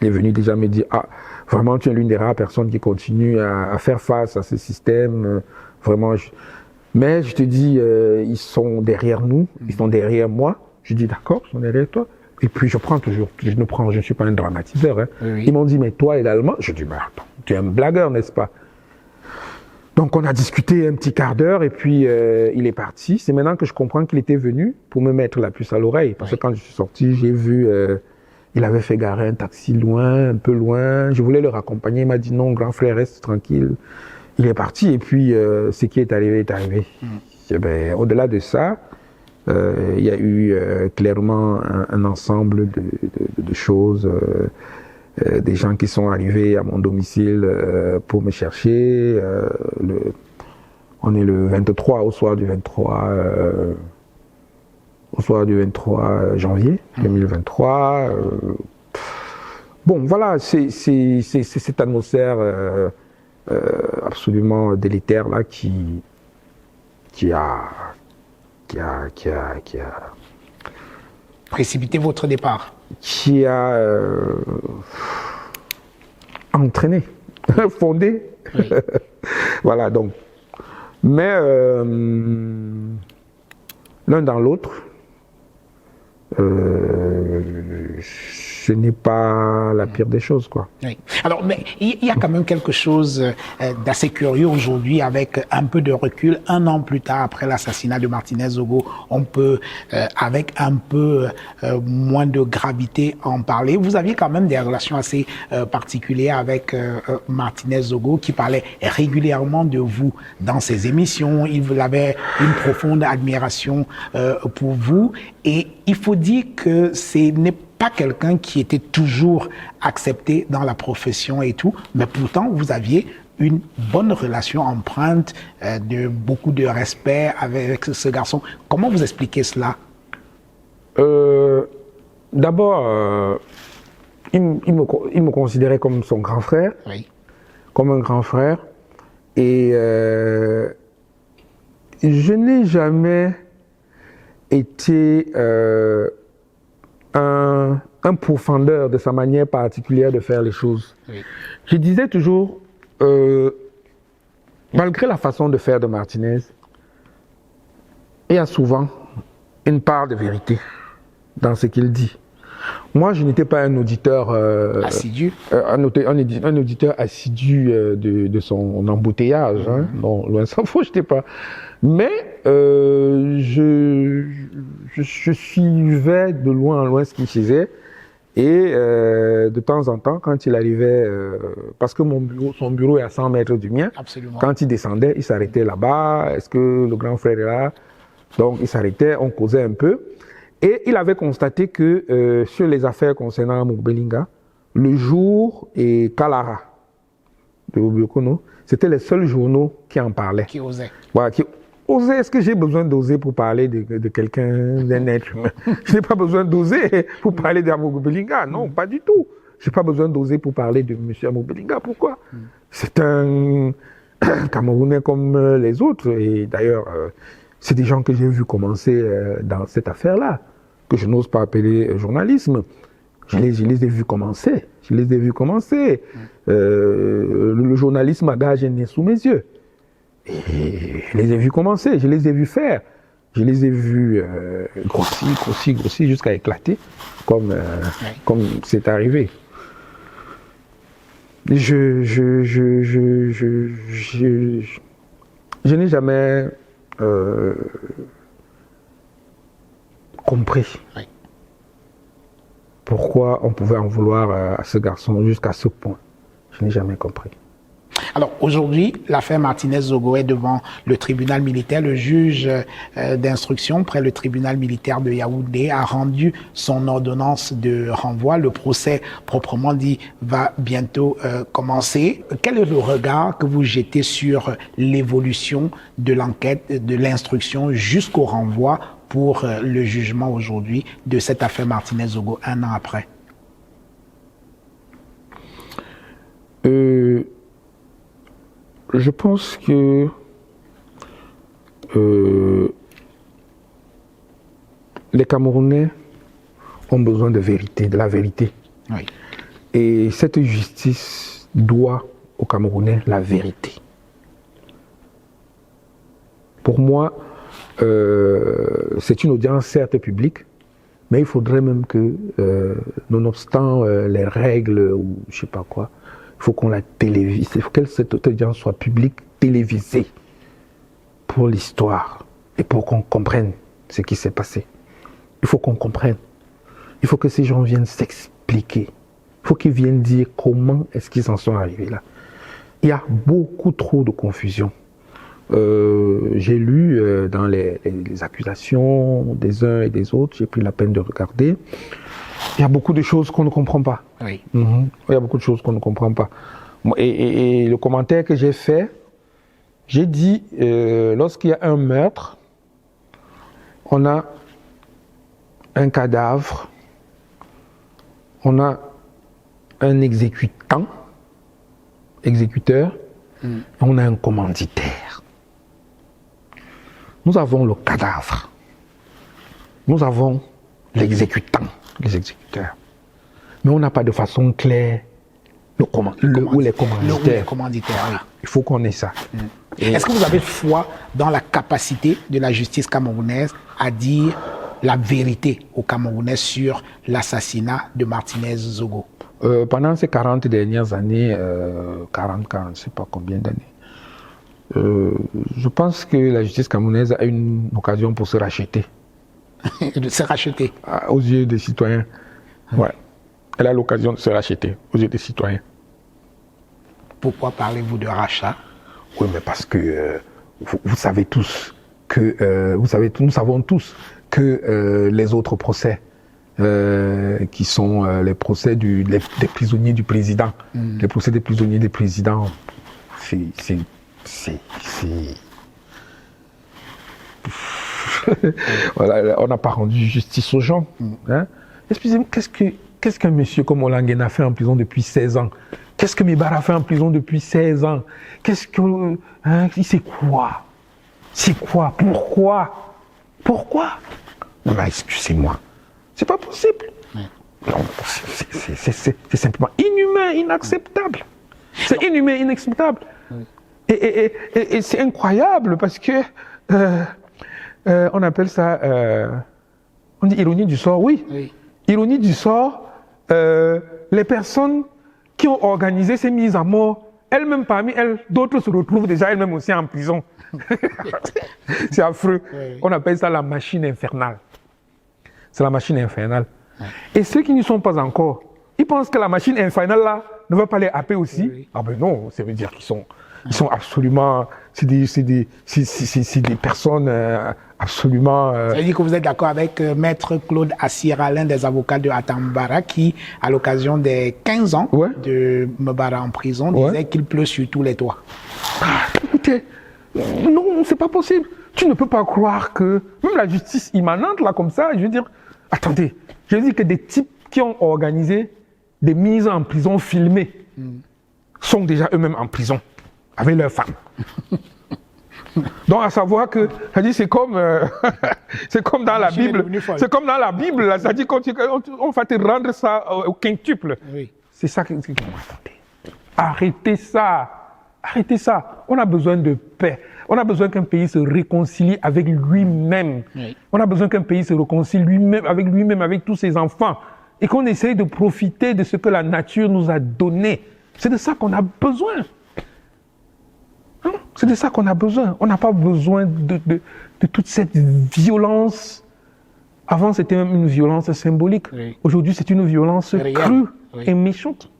est venu déjà me dire « vraiment, tu es l'une des rares personnes qui continue à faire face à ce système. Vraiment, mais je te dis, ils sont derrière nous, ils sont derrière moi. » Je dis « D'accord, ils sont derrière toi. » Et puis je prends toujours, je ne suis pas un dramatiseur. Ils m'ont dit, mais toi également? Je dis, mais attends, tu es un blagueur, n'est-ce pas? Donc on a discuté un petit quart d'heure et puis il est parti. C'est maintenant que je comprends qu'il était venu pour me mettre la puce à l'oreille. Parce que quand je suis sorti, j'ai vu, il avait fait garer un taxi loin, un peu loin. Je voulais le raccompagner, il m'a dit non, grand frère, reste tranquille. Il est parti et puis ce qui est arrivé est arrivé. Et ben, au-delà de ça, il y a eu clairement un ensemble de choses, des gens qui sont arrivés à mon domicile pour me chercher. On est le 23, au soir du 23 janvier 2023. Bon, voilà, c'est cette atmosphère absolument délétère là qui a précipité votre départ, qui a entraîné, fondé. Oui. Voilà, donc. Mais l'un dans l'autre, ce n'est pas la pire des choses, quoi. Oui. Alors, mais il y a quand même quelque chose d'assez curieux aujourd'hui, avec un peu de recul, 1 an plus tard, après l'assassinat de Martinez Zogo, on peut, avec un peu moins de gravité, en parler. Vous aviez quand même des relations assez particulières avec Martinez Zogo, qui parlait régulièrement de vous dans ses émissions. Il avait une profonde admiration pour vous. Et il faut dire que ce n'est pas quelqu'un qui était toujours accepté dans la profession et tout, mais pourtant vous aviez une bonne relation empreinte de beaucoup de respect avec ce garçon. Comment vous expliquez cela? D'abord, il me considérait comme son grand frère, Oui. comme un grand frère, et je n'ai jamais été un pourfendeur de sa manière particulière de faire les choses. Oui. Je disais toujours, malgré la façon de faire de Martinez, il y a souvent une part de vérité dans ce qu'il dit. Moi, je n'étais pas un auditeur assidu, un auditeur assidu de son embouteillage. Hein. Non, loin s'en faut, je n'étais pas. Mais je suivais de loin en loin ce qu'il faisait. Et de temps en temps, quand il arrivait, parce que son bureau est à 100 mètres du mien, absolument. Quand il descendait, il s'arrêtait là-bas. Est-ce que le grand frère est là? Donc il s'arrêtait, on causait un peu. Et il avait constaté que sur les affaires concernant Moubelinga, Le Jour et Kalara de Obiokono, c'était les seuls journaux qui en parlaient. Qui osait. Voilà, qui osaient. Est-ce que j'ai besoin d'oser pour parler de quelqu'un, d'un être humain? Je n'ai pas besoin d'oser pour parler d'Amoubelinga. Non, pas du tout. Je n'ai pas besoin d'oser pour parler de M. Amoubelinga. Pourquoi? C'est un Camerounais comme les autres. Et d'ailleurs, c'est des gens que j'ai vus commencer dans cette affaire-là, que je n'ose pas appeler journalisme. Je les ai vus commencer. Je les ai vus commencer. Le journalisme à gage est né sous mes yeux. Et je les ai vus commencer. Je les ai vus faire. Je les ai vus grossir jusqu'à éclater, comme c'est arrivé. Je n'ai jamais compris pourquoi on pouvait en vouloir à ce garçon jusqu'à ce point. Je n'ai jamais compris. Alors aujourd'hui, l'affaire Martinez Zogo est devant le tribunal militaire. Le juge d'instruction près le tribunal militaire de Yaoundé a rendu son ordonnance de renvoi. Le procès proprement dit va bientôt commencer. Quel est le regard que vous jetez sur l'évolution de l'enquête, de l'instruction jusqu'au renvoi pour le jugement aujourd'hui de cette affaire Martinez Zogo 1 an après? Je pense que les Camerounais ont besoin de vérité, de la vérité. Oui. Et cette justice doit aux Camerounais la vérité. Pour moi, c'est une audience certes publique, mais il faudrait même que, nonobstant les règles ou je ne sais pas quoi, il faut qu'on la télévise, il faut que cette audience soit publique, télévisée, pour l'histoire et pour qu'on comprenne ce qui s'est passé. Il faut qu'on comprenne. Il faut que ces gens viennent s'expliquer. Il faut qu'ils viennent dire comment est-ce qu'ils en sont arrivés là. Il y a beaucoup trop de confusion. J'ai lu dans les accusations des uns et des autres, j'ai pris la peine de regarder. Il y a beaucoup de choses qu'on ne comprend pas. Oui. Il y a beaucoup de choses qu'on ne comprend pas. Et le commentaire que j'ai fait, j'ai dit, lorsqu'il y a un meurtre, on a un cadavre, on a un exécuteur, on a un commanditaire. Nous avons le cadavre, nous avons l'exécutant, les exécuteurs. Mais on n'a pas de façon claire ou les commanditaires. Oui. Il faut qu'on ait ça. Est-ce que vous avez foi dans la capacité de la justice camerounaise à dire la vérité aux Camerounais sur l'assassinat de Martinez Zogo? Pendant ces 40 dernières années, 40, je ne sais pas combien d'années, je pense que la justice camerounaise a une occasion pour se racheter. De se racheter? Aux yeux des citoyens. Ouais. Elle a l'occasion de se racheter aux yeux des citoyens. Pourquoi parlez-vous de rachat? Oui, mais parce que vous savez tous que, nous savons tous que les autres procès, qui sont les procès des prisonniers du président, les procès des prisonniers des présidents, voilà, on n'a pas rendu justice aux gens. Hein? Excusez-moi, qu'est-ce qu'un monsieur comme Olangen a fait en prison depuis 16 ans? Qu'est-ce que Mibar a fait en prison depuis 16 ans? Qu'est-ce que... c'est quoi? C'est quoi? Pourquoi? Non, mais excusez-moi. C'est pas possible. Non, c'est simplement inhumain, inacceptable. C'est inhumain, inacceptable. Et c'est incroyable parce que... on appelle ça... on dit ironie du sort, oui. Ironie du sort, les personnes qui ont organisé ces mises à mort, elles-mêmes parmi elles, d'autres se retrouvent déjà elles-mêmes aussi en prison. C'est affreux. On appelle ça la machine infernale. C'est la machine infernale. Et ceux qui n'y sont pas encore, ils pensent que la machine infernale là ne va pas les happer aussi. Ah ben non, ça veut dire qu'ils sont absolument... C'est des personnes absolument... Ça veut dire que vous êtes d'accord avec Maître Claude Assira, l'un des avocats de Atambara, qui, à l'occasion des 15 ans de Mbara en prison, disait qu'il pleut sur tous les toits. Écoutez, non, c'est pas possible. Tu ne peux pas croire que... Même la justice immanente, là, comme ça, je veux dire... Attendez, je veux dire que des types qui ont organisé des mises en prison filmées sont déjà eux-mêmes en prison avec leurs femmes. Donc à savoir que, c'est comme, c'est comme dans la Bible, c'est comme dans la Bible, là, ça dit qu'on va te rendre ça au quintuple. Oui. C'est ça que... Arrêtez ça. Arrêtez ça. On a besoin de paix. On a besoin qu'un pays se réconcilie avec lui-même. Oui. On a besoin qu'un pays se réconcilie lui-même, avec tous ses enfants. Et qu'on essaye de profiter de ce que la nature nous a donné. C'est de ça qu'on a besoin. C'est de ça qu'on a besoin. On n'a pas besoin de toute cette violence. Avant, c'était même une violence symbolique. Oui. Aujourd'hui, c'est une violence crue et méchante.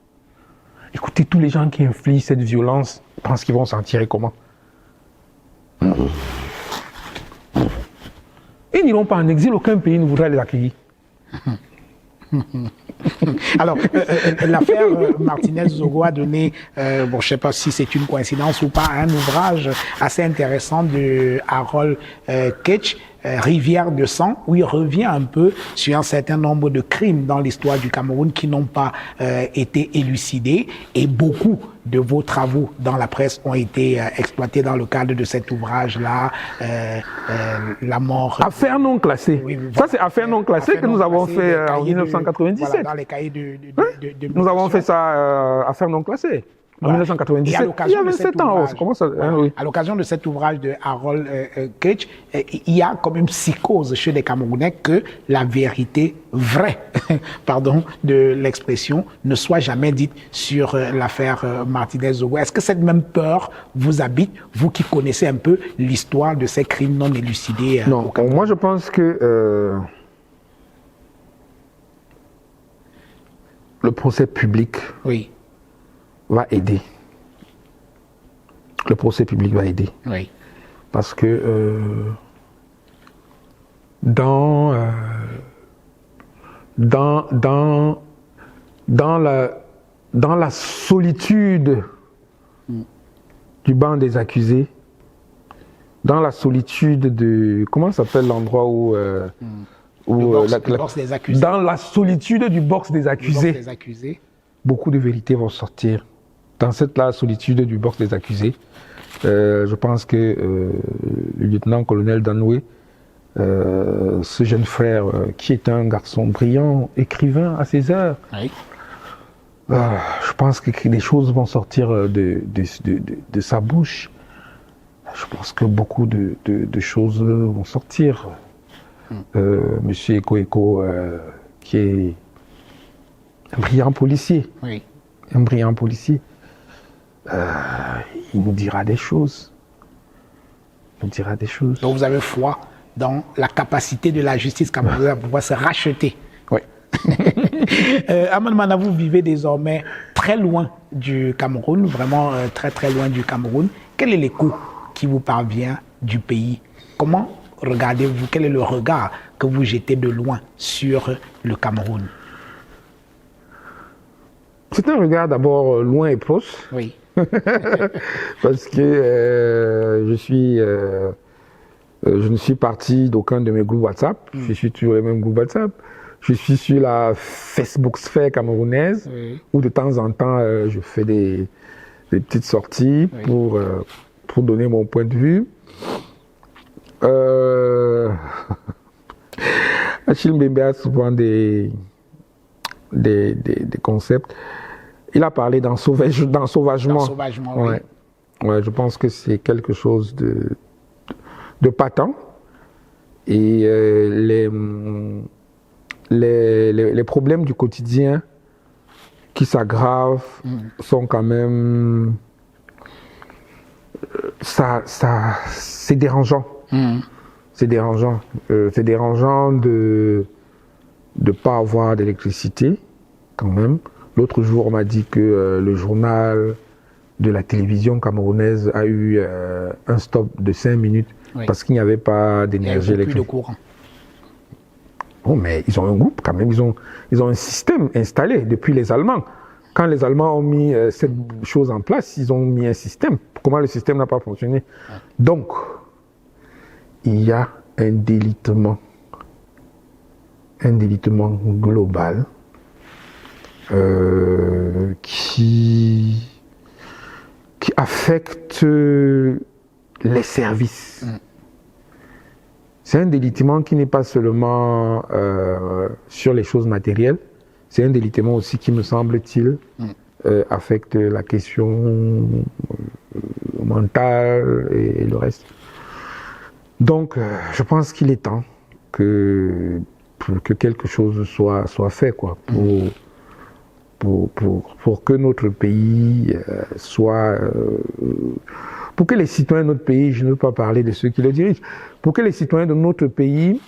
Écoutez, tous les gens qui infligent cette violence pensent qu'ils vont s'en tirer comment? Ils n'iront pas en exil, aucun pays ne voudra les accueillir. Alors, l'affaire Martinez Zogo a donné, je ne sais pas si c'est une coïncidence ou pas, un ouvrage assez intéressant de Harold Ketch, Rivière de sang, où il revient un peu sur un certain nombre de crimes dans l'histoire du Cameroun qui n'ont pas été élucidés, et beaucoup de vos travaux dans la presse ont été exploités dans le cadre de cet ouvrage-là, la mort... Affaire non classée. Oui, voilà. Ça, c'est affaire non classée que nous avons fait en 1997. Voilà, dans les cahiers de nous avons fait ça, affaire non classée. En 1997, il y a 27 ans. Comment ça, oui. À l'occasion de cet ouvrage de Harold Ketch, il y a comme une psychose chez les Camerounais que la vérité vraie, pardon de l'expression, ne soit jamais dite sur l'affaire Martinez Zogo. Est-ce que cette même peur vous habite, vous qui connaissez un peu l'histoire de ces crimes non élucidés? Non, moi je pense que le procès public... Oui. va aider. Le procès public va aider. Oui. Parce que dans la solitude du banc des accusés, dans la solitude de... Comment s'appelle l'endroit où... box des accusés. Dans la solitude du box des accusés, beaucoup de vérités vont sortir. Dans cette solitude du box des accusés, je pense que le lieutenant-colonel Danoué, ce jeune frère qui est un garçon brillant, écrivain à ses heures, oui. Je pense que des choses vont sortir de sa bouche. Je pense que beaucoup de choses vont sortir. Monsieur Eko, qui est un brillant policier. Oui. Un brillant policier. Il nous dira des choses. Il nous dira des choses. Donc vous avez foi dans la capacité de la justice camerounaise à pouvoir se racheter. Oui. Aman Mana, vous vivez désormais très loin du Cameroun, vraiment très très loin du Cameroun. Quel est l'écho qui vous parvient du pays? Comment regardez-vous? Quel est le regard que vous jetez de loin sur le Cameroun? C'est un regard d'abord loin et proche. Oui. Parce que je ne suis parti d'aucun de mes groupes WhatsApp. Je suis sur les mêmes groupes WhatsApp. Je suis sur la Facebook sphère camerounaise, où de temps en temps, je fais des petites sorties pour donner mon point de vue. Achille Mbembe a souvent des concepts. Il a parlé d'ensauvagement. D'ensauvagement, oui. Ouais, je pense que c'est quelque chose de patent. Et les problèmes du quotidien qui s'aggravent sont quand même... c'est dérangeant. C'est dérangeant. C'est dérangeant de ne pas avoir d'électricité, quand même. L'autre jour, on m'a dit que le journal de la télévision camerounaise a eu un stop de 5 minutes parce qu'il n'y avait pas d'énergie électrique. Plus de courant. Oh, mais ils ont un groupe quand même, ils ont un système installé depuis les Allemands. Quand les Allemands ont mis cette chose en place, ils ont mis un système. Comment le système n'a pas fonctionné? Donc, il y a un délitement global qui affecte les services. C'est un délitement qui n'est pas seulement sur les choses matérielles, c'est un délitement aussi qui, me semble-t-il, affecte la question mentale et le reste. Donc, je pense qu'il est temps que quelque chose soit fait, quoi, pour que notre pays soit... pour que les citoyens de notre pays, je ne veux pas parler de ceux qui le dirigent, pour que les citoyens de notre pays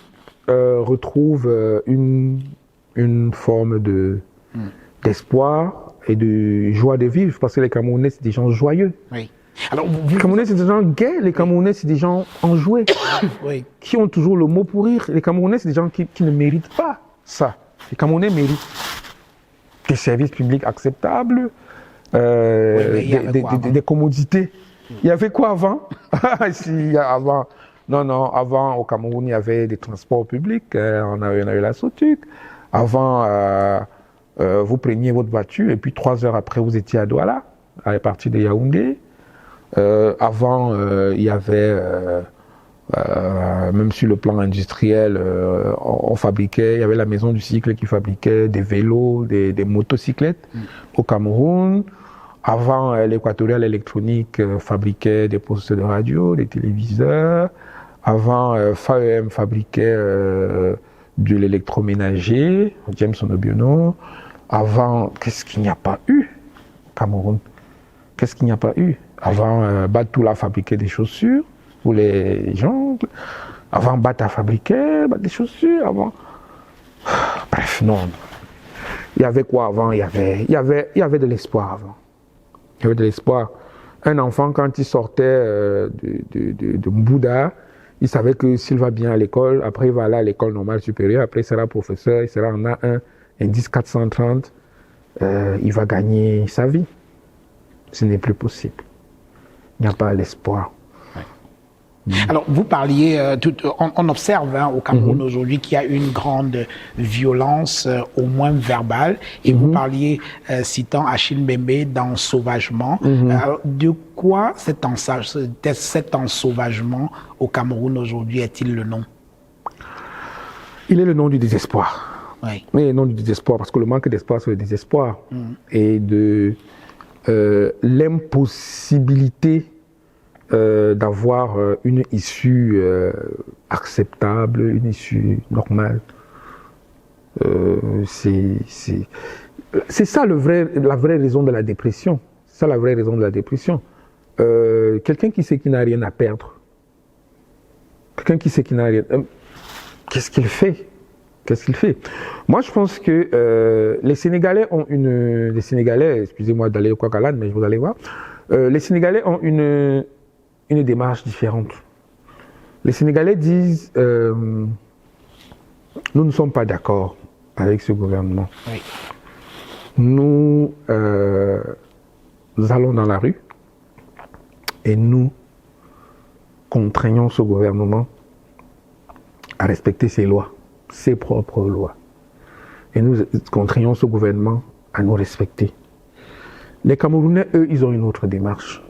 retrouvent une forme d'espoir et de joie de vivre, parce que les Camerounais, c'est des gens joyeux. Oui. Alors, les Camerounais, c'est des gens gais, les Camerounais, c'est des gens enjoués, qui ont toujours le mot pour rire. Les Camerounais, c'est des gens qui ne méritent pas ça. Les Camerounais méritent des services publics acceptables, des commodités. Il y avait quoi avant? Avant, au Cameroun, il y avait des transports publics, on a eu la SOTUC. Avant, vous preniez votre voiture et puis 3 heures après, vous étiez à Douala, à partir de Yaoundé. Avant, il y avait, même sur le plan industriel, on fabriquait, il y avait la maison du cycle qui fabriquait des vélos, des motocyclettes au Cameroun. Avant, l'Équatorial électronique fabriquait des postes de radio, des téléviseurs. Avant, FAEM fabriquait de l'électroménager, James Onobiono. Avant, qu'est-ce qu'il n'y a pas eu au Cameroun? Qu'est-ce qu'il n'y a pas eu? Avant, Batoula fabriquait des chaussures pour les gens. Avant, Bata fabriquait des chaussures. Avant. Bref, non. Il y avait quoi avant? Il y avait de l'espoir avant. Il y avait de l'espoir. Un enfant, quand il sortait de Mbouda, il savait que s'il va bien à l'école, après il va aller à l'école normale supérieure, après il sera professeur, il sera en A1, indice 430, il va gagner sa vie. Ce n'est plus possible. Il n'y a pas l'espoir. Alors, vous parliez, on observe au Cameroun aujourd'hui qu'il y a une grande violence, au moins verbale, et vous parliez, citant Achille Mbembe, d'ensauvagement. Alors, de quoi cet ensauvagement au Cameroun aujourd'hui est-il le nom? Il est le nom du désespoir. Oui. Il est le nom du désespoir, parce que le manque d'espoir, c'est le désespoir. Et de l'impossibilité d'avoir une issue acceptable, une issue normale. C'est ça la vraie raison de la dépression. C'est ça la vraie raison de la dépression. Quelqu'un qui sait qu'il n'a rien à perdre, quelqu'un qui sait qu'il n'a rien... qu'est-ce qu'il fait? Qu'est-ce qu'il fait? Moi, je pense que les Sénégalais ont une... Les Sénégalais, excusez-moi d'aller au Kwakalan, mais vous allez voir. Les Sénégalais ont une démarche différente. Les Sénégalais disent nous ne sommes pas d'accord avec ce gouvernement. Oui. Nous allons dans la rue et nous contraignons ce gouvernement à respecter ses lois, ses propres lois. Et nous contraignons ce gouvernement à nous respecter. Les Camerounais, eux, ils ont une autre démarche.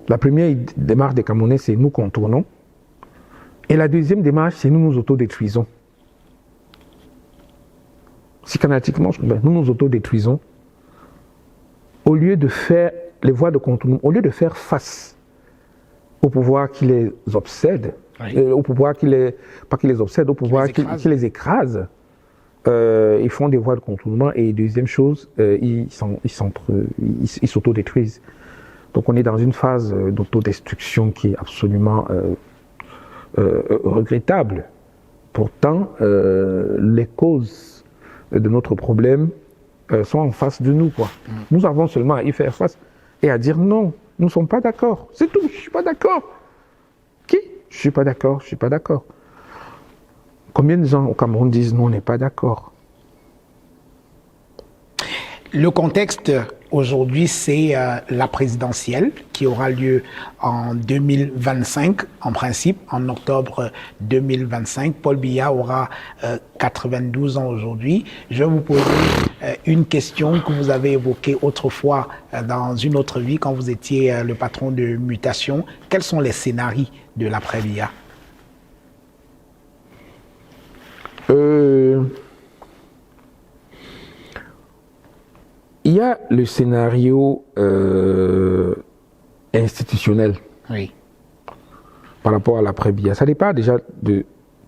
La première démarche des Camerounais, c'est nous contournons. Et la deuxième démarche, c'est nous nous autodétruisons. Psychanalytiquement, nous nous autodétruisons. Au lieu de faire les voies de contournement, au lieu de faire face au pouvoir qui les obsède, oui. Au pouvoir qui les... Pas qui les obsède, au pouvoir qui les écrase, ils font des voies de contournement. Et deuxième chose, ils s'autodétruisent. Donc on est dans une phase d'autodestruction qui est absolument regrettable. Pourtant, les causes de notre problème sont en face de nous, quoi. Nous avons seulement à y faire face et à dire non, nous ne sommes pas d'accord. C'est tout, je ne suis pas d'accord. Qui? Je ne suis pas d'accord, je ne suis pas d'accord. Combien de gens au Cameroun disent non, on n'est pas d'accord? Le contexte aujourd'hui, c'est la présidentielle qui aura lieu en 2025, en principe, en octobre 2025. Paul Biya aura 92 ans aujourd'hui. Je vais vous poser une question que vous avez évoquée autrefois dans une autre vie, quand vous étiez le patron de Mutation. Quels sont les scénarios de l'après-Biya? Il y a le scénario institutionnel, oui, par rapport à l'après-Biya. Ça dépend déjà de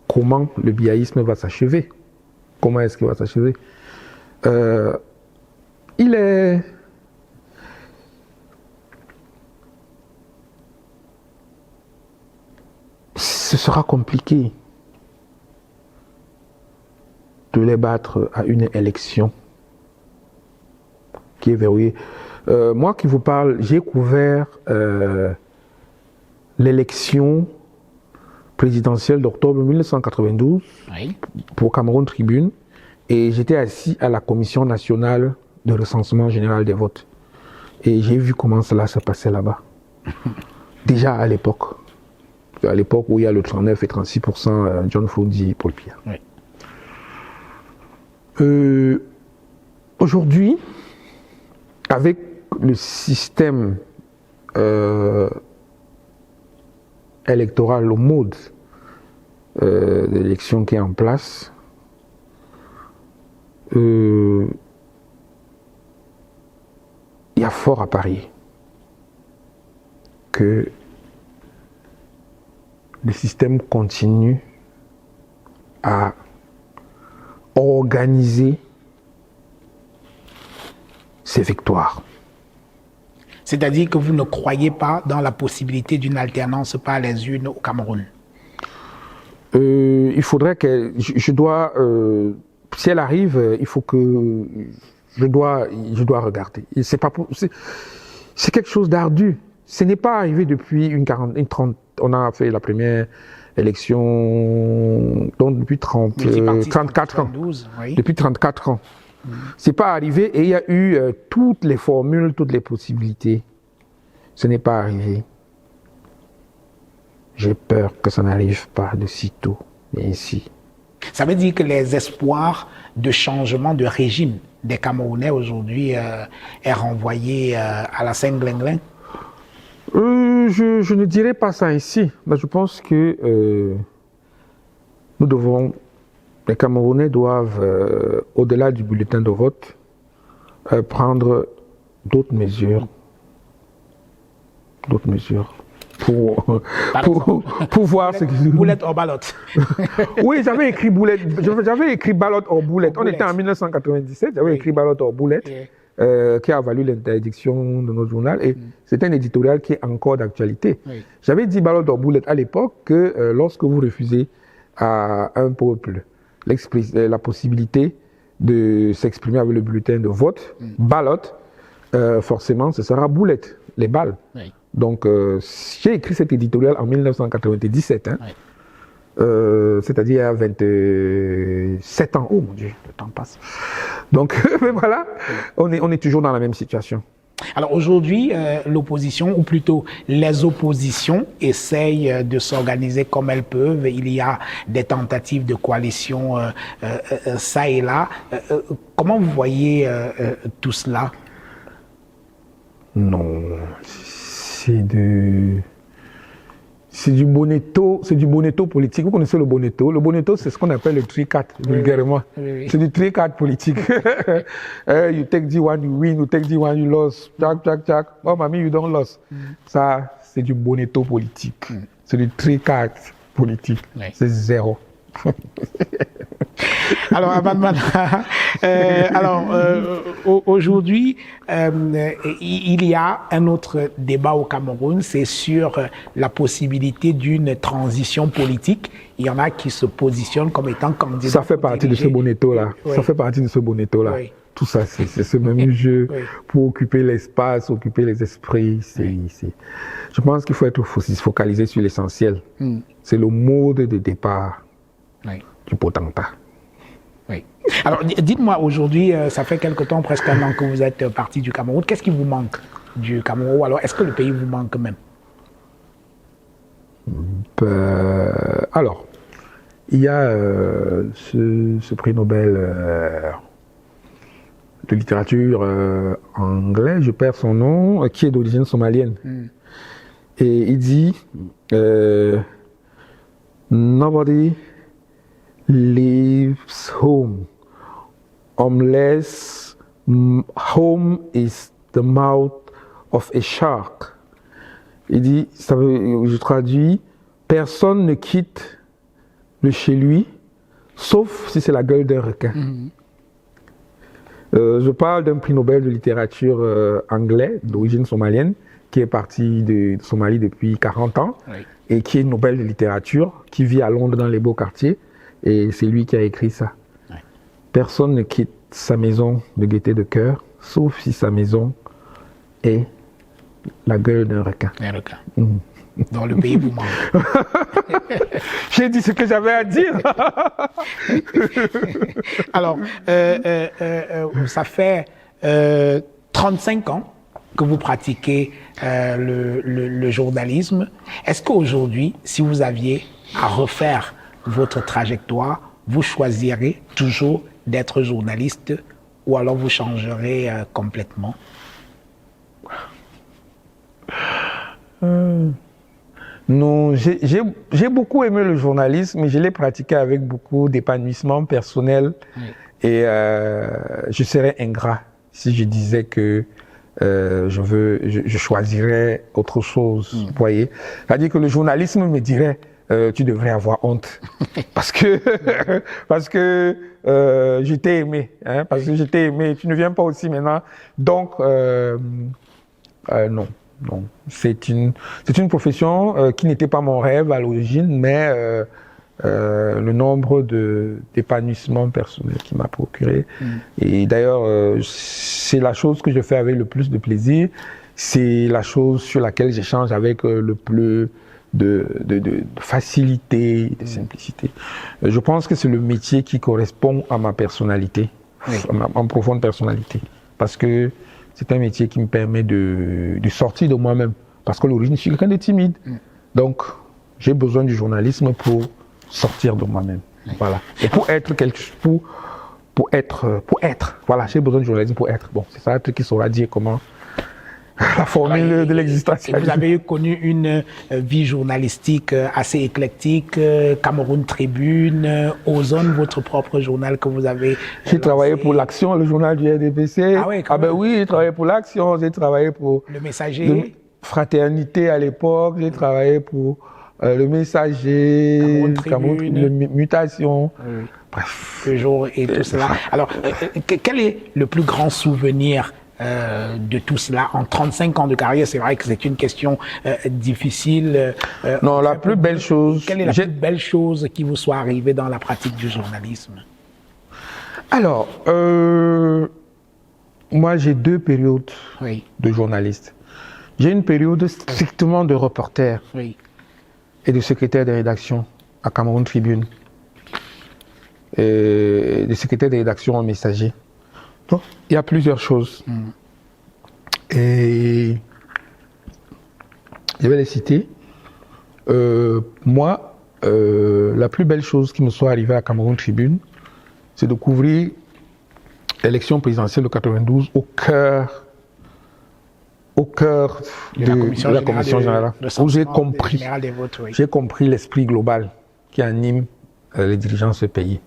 comment le biaïsme va s'achever. Comment est-ce qu'il va s'achever? Ce sera compliqué de les battre à une élection qui est verrouillée. Moi qui vous parle, j'ai couvert l'élection présidentielle d'octobre 1992 oui, pour Cameroun Tribune, et j'étais assis à la Commission nationale de recensement général des votes. Et j'ai vu comment cela se passait là-bas. Déjà à l'époque où il y a le 39 et 36%, John Foundi et Paul Biya. Oui. Aujourd'hui, avec le système électoral, le mode d'élection qui est en place, il y a fort à parier que le système continue à organiser ses victoires. C'est-à-dire que vous ne croyez pas dans la possibilité d'une alternance par les urnes au Cameroun? Il faudrait que... si elle arrive, il faut que... Je dois regarder. C'est quelque chose d'ardu. Ce n'est pas arrivé depuis une 30... On a fait la première élection donc depuis 34 ans. Oui. Depuis 34 ans. C'est pas arrivé et il y a eu toutes les formules, toutes les possibilités. Ce n'est pas arrivé. J'ai peur que ça n'arrive pas de sitôt, mais ici. Ça veut dire que les espoirs de changement de régime des Camerounais aujourd'hui est renvoyé à la Saint-Glinglin? Je ne dirais pas ça ici. Mais je pense que les Camerounais doivent, au-delà du bulletin de vote, prendre d'autres mesures pour voir ce que... Boulette or ballotte. Oui, j'avais écrit boulette. J'avais écrit ballotte or boulette. On était en 1997, j'avais écrit ballotte or boulette, qui a valu l'interdiction de notre journal. Et c'est un éditorial qui est encore d'actualité. J'avais dit ballotte or boulette à l'époque que lorsque vous refusez à un peuple la possibilité de s'exprimer avec le bulletin de vote, ballotte, forcément, ce sera boulette, les balles. Donc, j'ai écrit cet éditorial en 1997, c'est-à-dire à 27 ans. Oh mon Dieu, le temps passe. Donc, voilà, on est toujours dans la même situation. Alors aujourd'hui, l'opposition, ou plutôt les oppositions, essayent de s'organiser comme elles peuvent. Il y a des tentatives de coalition ça et là. Comment vous voyez tout cela? Non, c'est du bonetto, politique. Vous connaissez le bonetto? Le bonetto, c'est ce qu'on appelle le tricot, vulgairement. Oui. C'est du tricot politique. You take the one, you win. You take the one, you lose. Jack. Oh, mamie, you don't lose. Ça, c'est du bonetto politique. C'est du tricot politique. C'est zéro. Alors, aujourd'hui, il y a un autre débat au Cameroun, c'est sur la possibilité d'une transition politique. Il y en a qui se positionnent comme étant candidats. Ça fait partie de ce bonetto-là. Ça fait partie de ce bonetto-là. Tout ça, c'est ce même jeu pour occuper l'espace, occuper les esprits. Je pense qu'il faut être focalisé sur l'essentiel. C'est le mode de départ du potentat. Oui. Alors, dites-moi, aujourd'hui, ça fait quelque temps, presque un an que vous êtes parti du Cameroun. Qu'est-ce qui vous manque du Cameroun? Ou alors, est-ce que le pays vous manque même? Alors, il y a ce prix Nobel de littérature anglais, je perds son nom, qui est d'origine somalienne. Et il dit Nobody leaves home unless home is the mouth of a shark. Il dit, je traduis, personne ne quitte de chez lui, sauf si c'est la gueule d'un requin. Je parle d'un prix Nobel de littérature anglais, d'origine somalienne, qui est parti de Somalie depuis 40 ans, et qui est Nobel de littérature, qui vit à Londres dans les beaux quartiers. Et c'est lui qui a écrit ça. Personne ne quitte sa maison de gaieté de cœur, sauf si sa maison est la gueule d'un requin. Un requin. Dans le pays vous manque. J'ai dit ce que j'avais à dire. Alors, ça fait 35 ans que vous pratiquez le journalisme. Est-ce qu'aujourd'hui, si vous aviez à refaire votre trajectoire, vous choisirez toujours d'être journaliste ou alors vous changerez complètement? Non, j'ai beaucoup aimé le journalisme, mais je l'ai pratiqué avec beaucoup d'épanouissement personnel. Et je serais ingrat si je disais que je choisirais autre chose. Vous voyez? C'est-à-dire que le journalisme me dirait tu devrais avoir honte parce que je t'ai aimé, parce que je t'ai aimé, tu ne viens pas aussi maintenant. Donc non. C'est une profession qui n'était pas mon rêve à l'origine, mais le nombre d'épanouissements personnels qui m'a procuré. Et d'ailleurs, c'est la chose que je fais avec le plus de plaisir. C'est la chose sur laquelle j'échange avec le plus de facilité, de simplicité. Je pense que c'est le métier qui correspond à ma personnalité, à ma profonde personnalité. Parce que c'est un métier qui me permet de sortir de moi-même. Parce qu'à l'origine, je suis quelqu'un de timide. Donc, j'ai besoin du journalisme pour sortir de moi-même. Voilà. Et pour être pour être. Voilà, j'ai besoin du journalisme pour être. Bon, c'est ça un truc qui saura dire comment la formule de l'existence. Vous avez connu une vie journalistique assez éclectique, Cameroun Tribune, Ozone, votre propre journal que vous avez J'ai travaillé pour l'Action, le journal du RDPC. Ah oui, ben oui, j'ai travaillé pour l'Action, j'ai travaillé pour... Le Messager. Fraternité à l'époque, j'ai travaillé pour Le Messager, Cameroun Mutation. Oui. Bref. Toujours et tout cela. Alors, quel est le plus grand souvenir de tout cela en 35 ans de carrière? C'est vrai que c'est une question difficile. Non, la plus belle chose... Quelle est la plus belle chose qui vous soit arrivée dans la pratique du journalisme? Alors, moi j'ai 2 périodes de journaliste. J'ai une période strictement de reporter et de secrétaire de rédaction à Cameroun Tribune. Et de secrétaire de rédaction au Messager. Donc, il y a plusieurs choses. Et je vais les citer. Moi, la plus belle chose qui me soit arrivée à Cameroun Tribune, c'est de couvrir l'élection présidentielle de 92 au cœur de la commission générale, où j'ai compris l'esprit global qui anime les dirigeants de ce pays.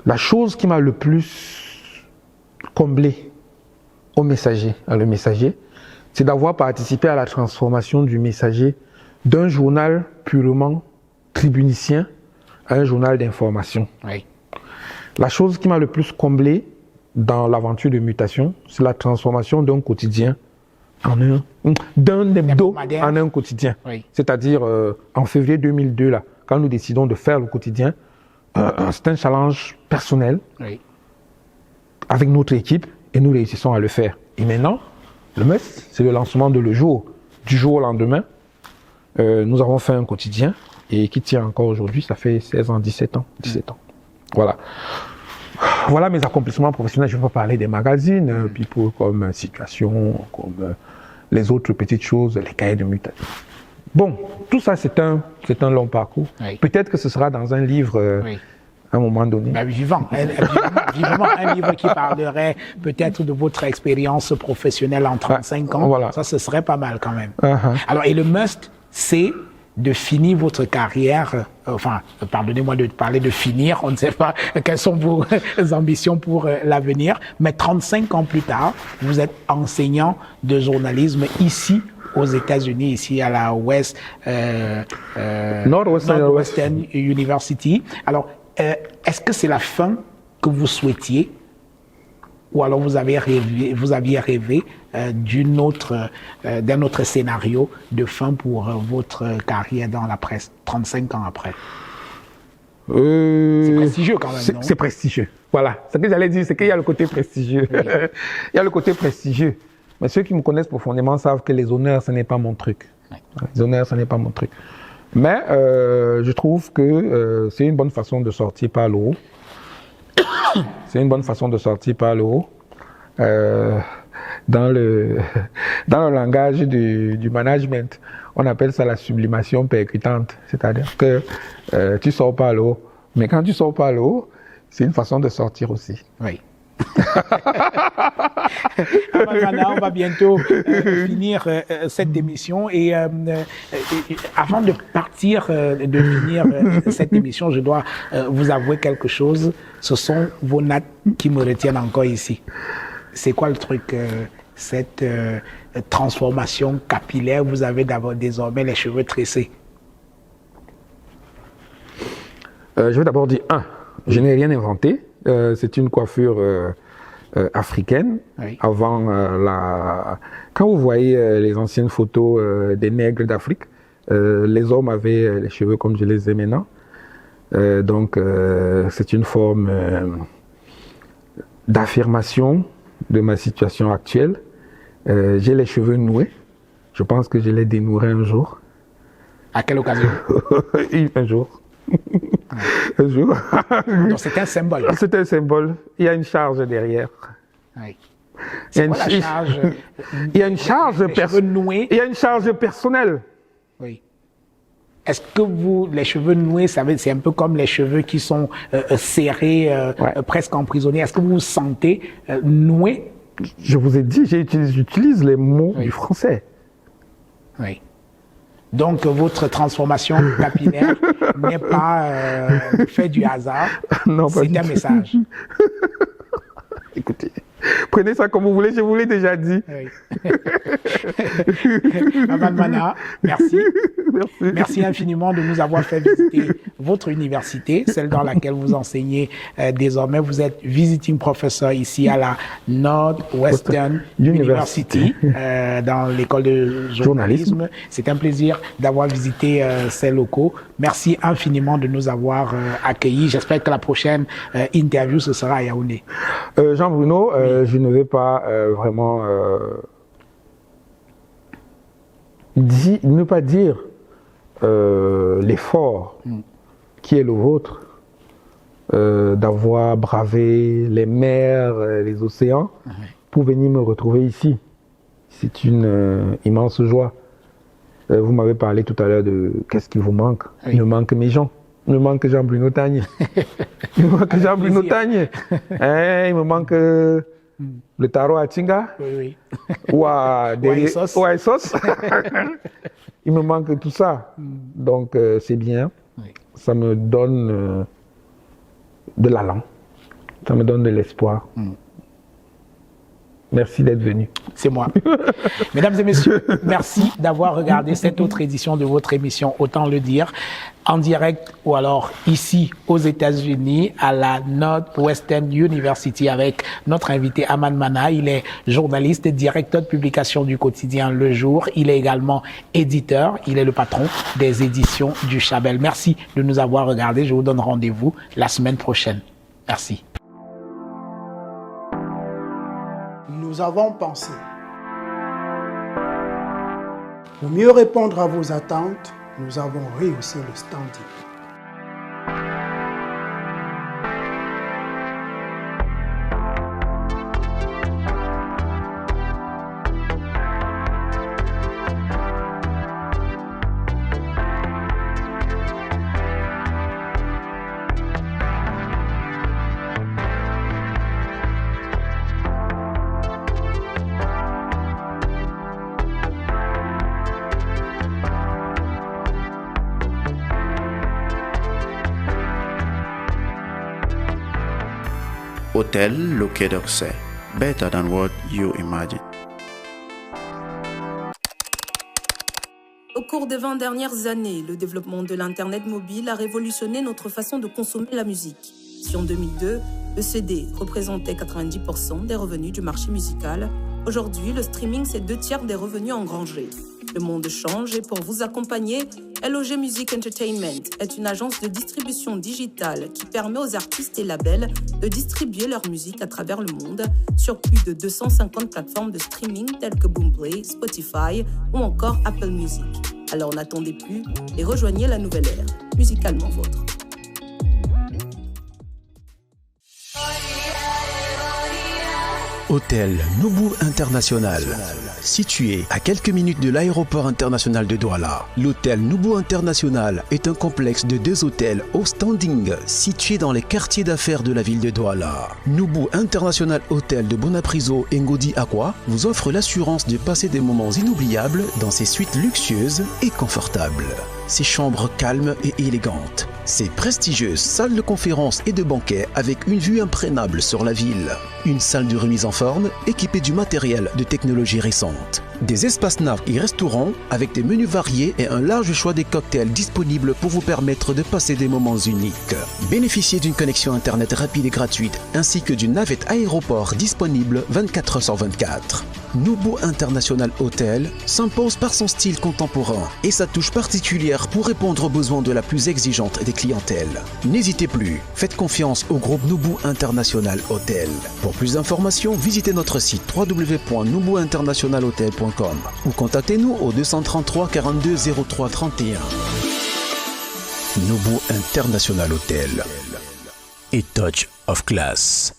La chose qui m'a le plus comblé au Messager, le Messager, c'est d'avoir participé à la transformation du Messager d'un journal purement tribunicien à un journal d'information. La chose qui m'a le plus comblé dans l'aventure de Mutation, c'est la transformation d'un quotidien d'un hebdo en un quotidien. C'est-à-dire en février 2002, là, quand nous décidons de faire le quotidien, c'est un challenge personnel avec notre équipe et nous réussissons à le faire. Et maintenant, le MES, c'est le lancement de Le Jour. Du jour au lendemain, nous avons fait un quotidien et qui tient encore aujourd'hui, ça fait 16 ans, 17 ans. Voilà. Voilà mes accomplissements professionnels. Je ne vais pas parler des magazines, People comme Situation, comme les autres petites choses, les cahiers de mutation. Bon, tout ça, c'est un long parcours. Peut-être que ce sera dans un livre à un moment donné. Vivement, un livre qui parlerait peut-être de votre expérience professionnelle en 35 ans. Voilà. Ça, ce serait pas mal quand même. Alors, et le must, c'est de finir votre carrière, pardonnez-moi de parler de finir, on ne sait pas quelles sont vos ambitions pour l'avenir, mais 35 ans plus tard, vous êtes enseignant de journalisme ici aux États-Unis, ici à la Northwestern University. Alors, est-ce que c'est la fin que vous souhaitiez, ou alors vous aviez rêvé d'un autre scénario de fin pour votre carrière dans la presse, 35 ans après? C'est prestigieux quand même, non? C'est prestigieux. Voilà. Ce que j'allais dire, c'est qu'il y a le côté prestigieux. Il y a le côté prestigieux. Mais ceux qui me connaissent profondément savent que les honneurs, ce n'est pas mon truc. Les honneurs, ce n'est pas mon truc. Mais je trouve que c'est une bonne façon de sortir par le haut. C'est une bonne façon de sortir par le haut. Dans le langage du management, on appelle ça la sublimation percutante. C'est-à-dire que tu sors par le haut. Mais quand tu sors par le haut, c'est une façon de sortir aussi. Oui. On va bientôt finir cette émission et avant de partir, de finir cette émission, je dois vous avouer quelque chose. Ce sont vos nattes qui me retiennent encore ici. C'est quoi le truc, cette transformation capillaire? Vous avez désormais les cheveux tressés. Je vais d'abord dire, je n'ai rien inventé. C'est une coiffure africaine. Avant quand vous voyez les anciennes photos des nègres d'Afrique, les hommes avaient les cheveux comme je les ai maintenant. Donc c'est une forme d'affirmation de ma situation actuelle. J'ai les cheveux noués. Je pense que je les dénouerai un jour. À quelle occasion? Un jour. Un jour. Donc c'est un symbole. C'est un symbole. Il y a une charge derrière. Oui. C'est quoi la charge? Il y a une charge noués. Il y a une charge personnelle. Oui. Est-ce que les cheveux noués, c'est un peu comme les cheveux qui sont serrés, presque emprisonnés. Est-ce que vous vous sentez noué? Je vous ai dit, j'utilise les mots du français. Oui. Donc, votre transformation capillaire n'est pas fait du hasard. Non, c'est un message. Écoutez. Prenez ça comme vous voulez, je vous l'ai déjà dit. Oui. Aman Mana, merci. Merci infiniment de nous avoir fait visiter votre université, celle dans laquelle vous enseignez désormais. Vous êtes visiting professor ici à la Northwestern University, dans l'école de journalisme. C'est un plaisir d'avoir visité ces locaux. Merci infiniment de nous avoir accueillis. J'espère que la prochaine interview, ce sera à Yaoundé. Jean-Bruno, je ne vais pas vraiment ne pas dire l'effort qui est le vôtre d'avoir bravé les mers, les océans pour venir me retrouver ici. C'est une immense joie. Vous m'avez parlé tout à l'heure de qu'est-ce qui vous manque. Oui. Il me manque mes gens. Il me manque Jean-Bruno Tagne. Il me manque Jean-Bruno Tagne. Il me manque le tarot à Tinga. Oui. Ou à Essos. Il me manque tout ça. Donc c'est bien. Oui. Ça me donne de l'allant. Ça me donne de l'espoir. Merci d'être venu. C'est moi. Mesdames et messieurs, merci d'avoir regardé cette autre édition de votre émission Autant le dire, en direct ou alors ici aux États-Unis à la Northwestern University avec notre invité Aman Mana. Il est journaliste et directeur de publication du quotidien Le Jour. Il est également éditeur. Il est le patron des éditions du Chabel. Merci de nous avoir regardés. Je vous donne rendez-vous la semaine prochaine. Merci. Nous avons pensé. Pour mieux répondre à vos attentes, nous avons rehaussé le standing. Hôtel Le Quai d'Orsay, better than what you imagine. Au cours des 20 dernières années, le développement de l'Internet mobile a révolutionné notre façon de consommer la musique. Si en 2002, le CD représentait 90% des revenus du marché musical, aujourd'hui, le streaming, c'est 2/3 des revenus engrangés. Le monde change et pour vous accompagner, LOG Music Entertainment est une agence de distribution digitale qui permet aux artistes et labels de distribuer leur musique à travers le monde sur plus de 250 plateformes de streaming telles que Boomplay, Spotify ou encore Apple Music. Alors n'attendez plus et rejoignez la nouvelle ère, musicalement vôtre. Hôtel Noubou International. Situé à quelques minutes de l'aéroport international de Douala, l'hôtel Noubou International est un complexe de 2 hôtels au standing situé dans les quartiers d'affaires de la ville de Douala. Noubou International Hôtel de Bonapriso et Ngodi Aqua vous offre l'assurance de passer des moments inoubliables dans ses suites luxueuses et confortables. Ses chambres calmes et élégantes. Ses prestigieuses salles de conférences et de banquets avec une vue imprégnable sur la ville. Une salle de remise en forme équipée du matériel de technologie récente. Des espaces snacks et restaurants avec des menus variés et un large choix des cocktails disponibles pour vous permettre de passer des moments uniques. Bénéficiez d'une connexion internet rapide et gratuite ainsi que d'une navette aéroport disponible 24h/24. Noubou International Hotel s'impose par son style contemporain et sa touche particulière pour répondre aux besoins de la plus exigeante des clientèles. N'hésitez plus, faites confiance au groupe Noubou International Hotel. Pour plus d'informations, visitez notre site www.noubouinternationalhotel.com ou contactez-nous au 233 42 03 31. Noubou International Hotel. A touch of class.